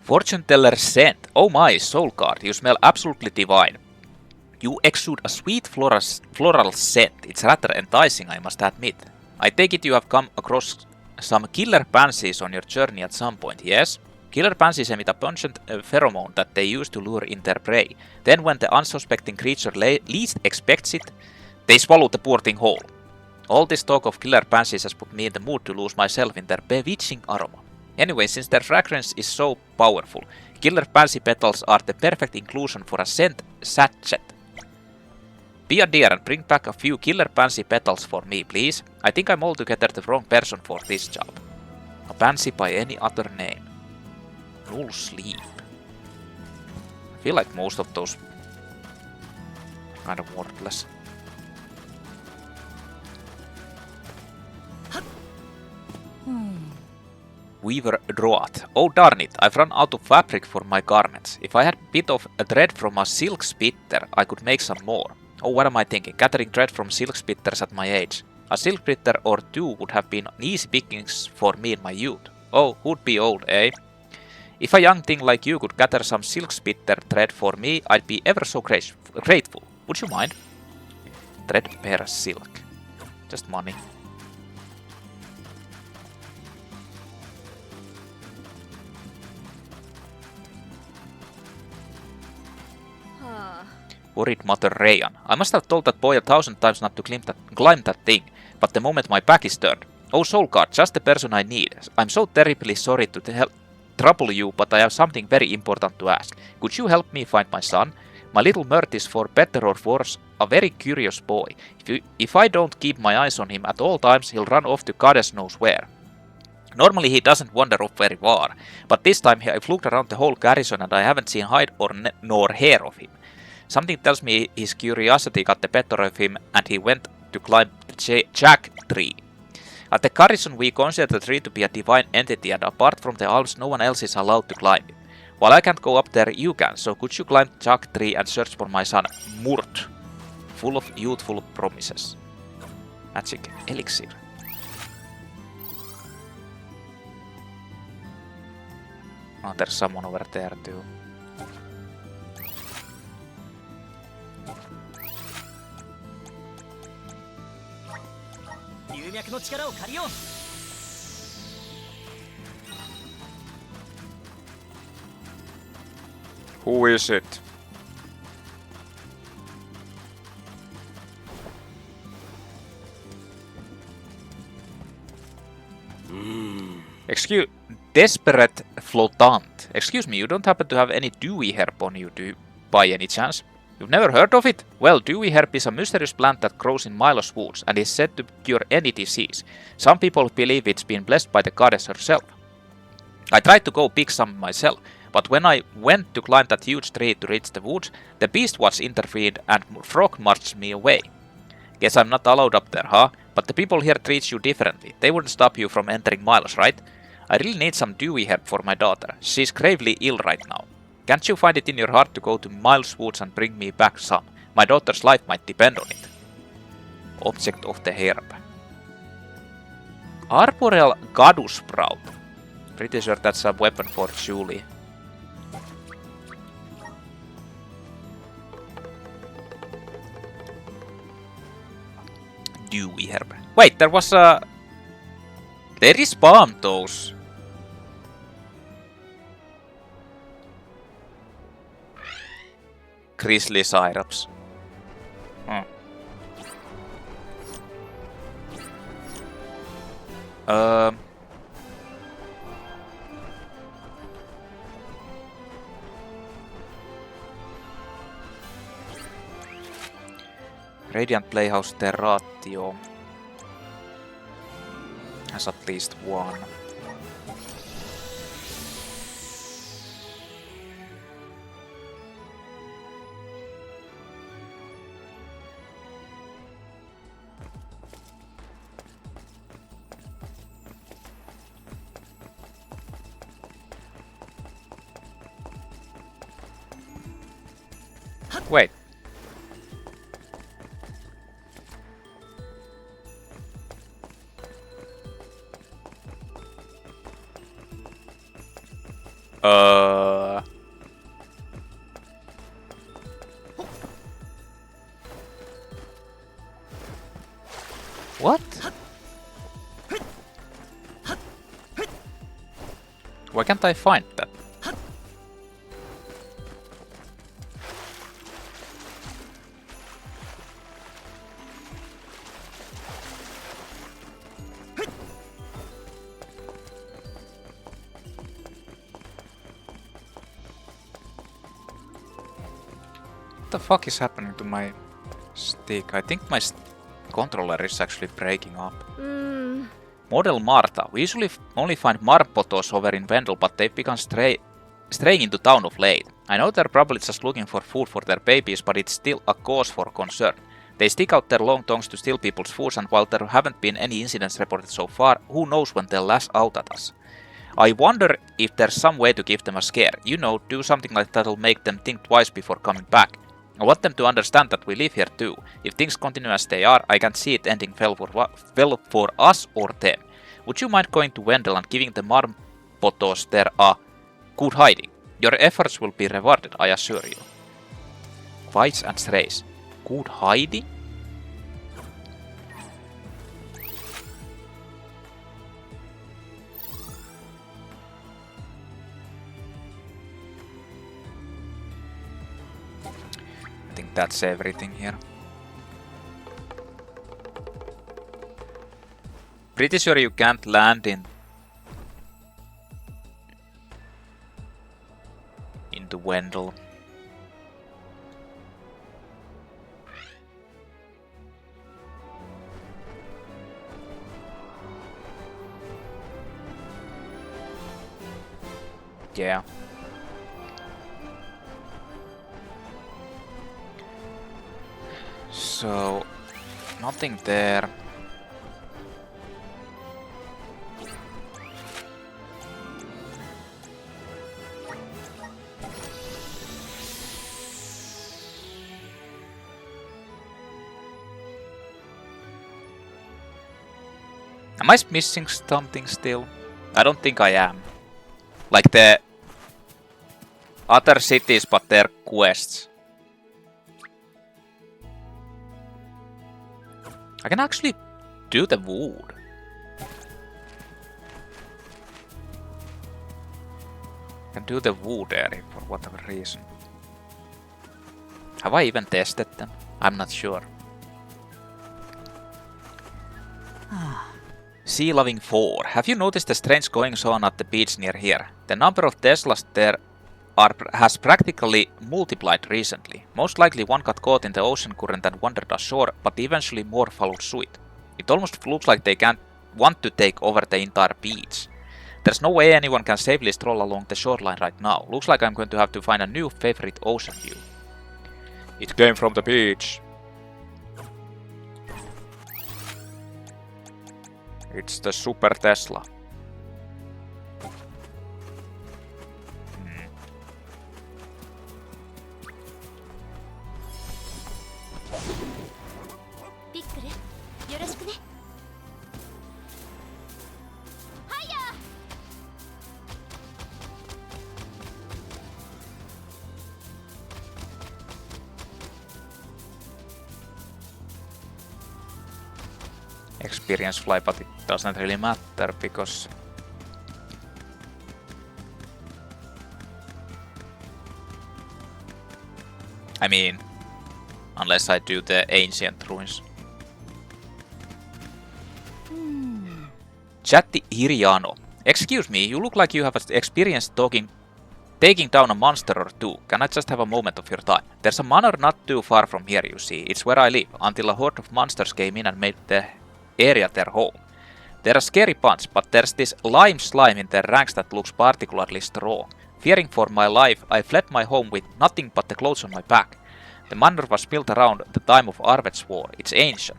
Fortune Teller Scent. Oh my, Soul Card, you smell absolutely divine. You exude a sweet floral scent. It's rather enticing, I must admit. I take it you have come across some killer pansies on your journey at some point, yes? Killer pansies emit a pungent pheromone that they use to lure in their prey. Then when the unsuspecting creature least expects it, they swallow the poor thing whole. All this talk of killer pansies has put me in the mood to lose myself in their bewitching aroma. Anyway, since their fragrance is so powerful, killer pansy petals are the perfect inclusion for a scent sachet. Be a dear and bring back a few killer pansy petals for me, please. I think I'm altogether the wrong person for this job. A pansy by any other name. Null Sleep. I feel like most of those kind of worthless. Weaver Draught. Oh darn it, I've run out of fabric for my garments. If I had a bit of a thread from a silk spitter, I could make some more. Oh, what am I thinking? Gathering thread from silk spitters at my age. A silk spitter or two would have been easy pickings for me in my youth. Oh, who'd be old, eh? If a young thing like you could gather some silk spitter thread for me, I'd be ever so grateful. Would you mind? Threadbare silk. Just money. Worried Mother Rayan. I must have told that boy 1,000 times not to climb that thing, but the moment my back is turned. Oh Soul Guard, just the person I need. I'm so terribly sorry to trouble you, but I have something very important to ask. Could you help me find my son? My little Mert is, for better or worse, a very curious boy. If I don't keep my eyes on him at all times, he'll run off to goddess knows where. Normally he doesn't wander off very far, but this time I've looked around the whole garrison and I haven't seen hide or nor hair of him. Something tells me his curiosity got the better of him and he went to climb the Jack tree. At the garrison we consider the tree to be a divine entity and apart from the elves no one else is allowed to climb it. While I can't go up there, you can, so could you climb the Jack tree and search for my son Murt, full of youthful promises. Magic elixir. Oh, there's someone over there too. Who is it? Excuse... Desperate Flotant. Excuse me, you don't happen to have any dewy herb on you, do you, by any chance? You've never heard of it? Well, dewy herb is a mysterious plant that grows in Milo's woods and is said to cure any disease. Some people believe it's been blessed by the goddess herself. I tried to go pick some myself, but when I went to climb that huge tree to reach the woods, the beast was intervened and frog marched me away. Guess I'm not allowed up there, huh? But the people here treat you differently. They wouldn't stop you from entering Milos, right? I really need some dewy herb for my daughter. She's gravely ill right now. Can't you find it in your heart to go to Miles Woods and bring me back some? My daughter's life might depend on it. Object of the herb. Arboreal Gudju Sprout. Pretty sure that's a weapon for Julie. Dewy herb. Wait, there was a... They respawned those. Grizzly syrups. Radiant Playhouse Terratio has at least one. Wait. What? Why can't I find that? What the fuck is happening to my stick? I think my controller is actually breaking up. Model Martha. We usually only find marpotos over in Vendel, but they've begun straying into town of late. I know they're probably just looking for food for their babies, but it's still a cause for concern. They stick out their long tongues to steal people's foods, and while there haven't been any incidents reported so far, who knows when they'll lash out at us. I wonder if there's some way to give them a scare. You know, do something like that'll make them think twice before coming back. I want them to understand that we live here too. If things continue as they are, I can't see it ending well for us or them. Would you mind going to Wendell and giving the marpotos there a good hiding? Your efforts will be rewarded, I assure you. Fights and strays. Good hiding? I think that's everything here. Pretty sure you can't land into Wendell. Yeah. So, nothing there. Am I missing something still? I don't think I am. Like the Other cities, but their quests. I can actually do the wood. I can do the wood area for whatever reason. Have I even tested them? I'm not sure. Sea Loving 4. Have you noticed the strange goings on at the beach near here? The number of Teslas there has practically multiplied recently. Most likely one got caught in the ocean current and wandered ashore, but eventually more followed suit. It almost looks like they can't want to take over the entire beach. There's no way anyone can safely stroll along the shoreline right now. Looks like I'm going to have to find a new favorite ocean view. It came from the beach. It's the Super Tesla. Experience fly, but it doesn't really matter because I mean, unless I do the ancient ruins. Chatti Hiriano. Excuse me, you look like you have experience taking down a monster or two. Can I just have a moment of your time? There's a manor not too far from here, you see. It's where I live, until a horde of monsters came in and made the area their home. They're a scary bunch, but there's this lime slime in their ranks that looks particularly strong. Fearing for my life, I fled my home with nothing but the clothes on my back. The manor was built around the time of Arved's War. It's ancient.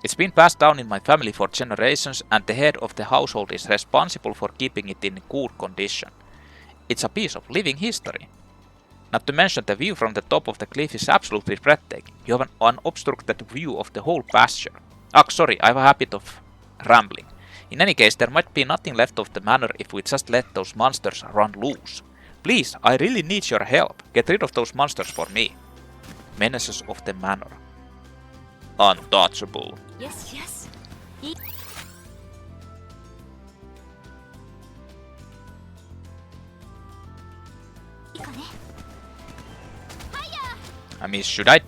It's been passed down in my family for generations, and the head of the household is responsible for keeping it in good condition. It's a piece of living history. Not to mention the view from the top of the cliff is absolutely breathtaking. You have an unobstructed view of the whole pasture. Sorry, I have a habit of rambling. In any case, there might be nothing left of the manor if we just let those monsters run loose. Please, I really need your help. Get rid of those monsters for me. Menaces of the manor. Untouchable. Yes, yes. I mean, should I?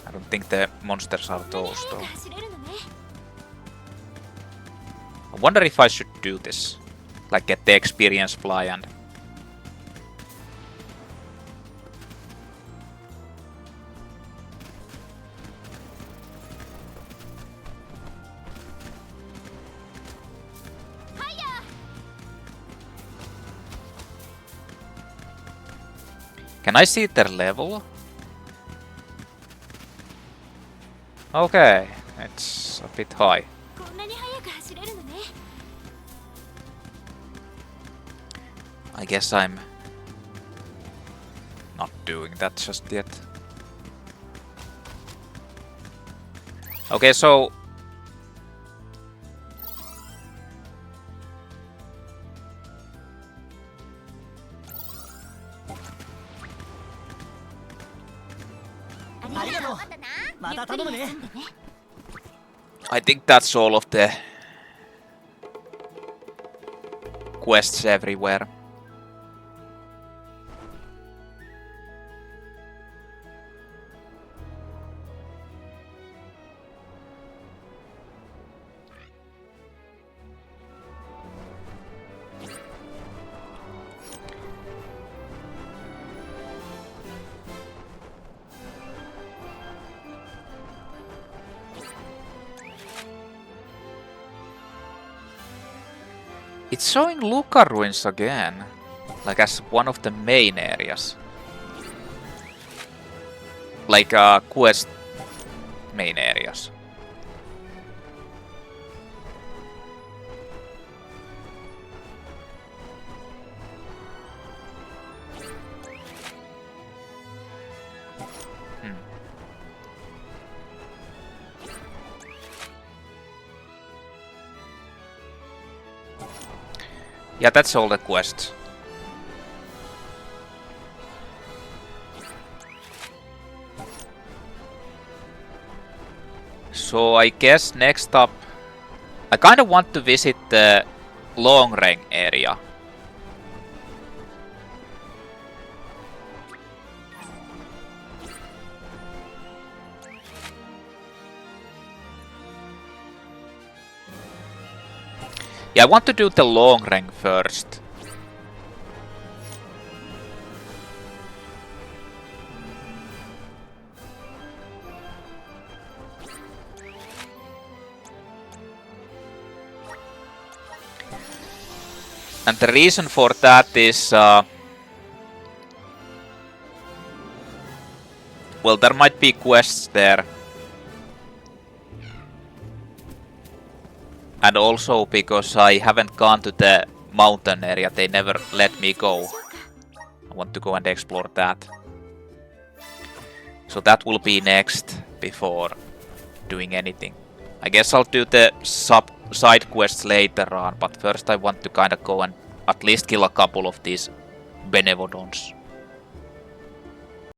I don't think the monsters are those though. I wonder if I should do this. Like get the experience fly and... Can I see their level? Okay, it's a bit high. I guess I'm not doing that just yet. Okay, so... I think that's all of the quests everywhere. It's showing Luca ruins again, like as one of the main areas. Like quest main areas. Yeah, that's all the quests. So I guess next up, I kind of want to visit the long range area. Yeah, I want to do the long range first. And the reason for that is, well, there might be quests there. And also because I haven't gone to the mountain area, they never let me go. I want to go and explore that. So that will be next before doing anything. I guess I'll do the side quests later on, but first I want to kind of go and at least kill a couple of these benevolons.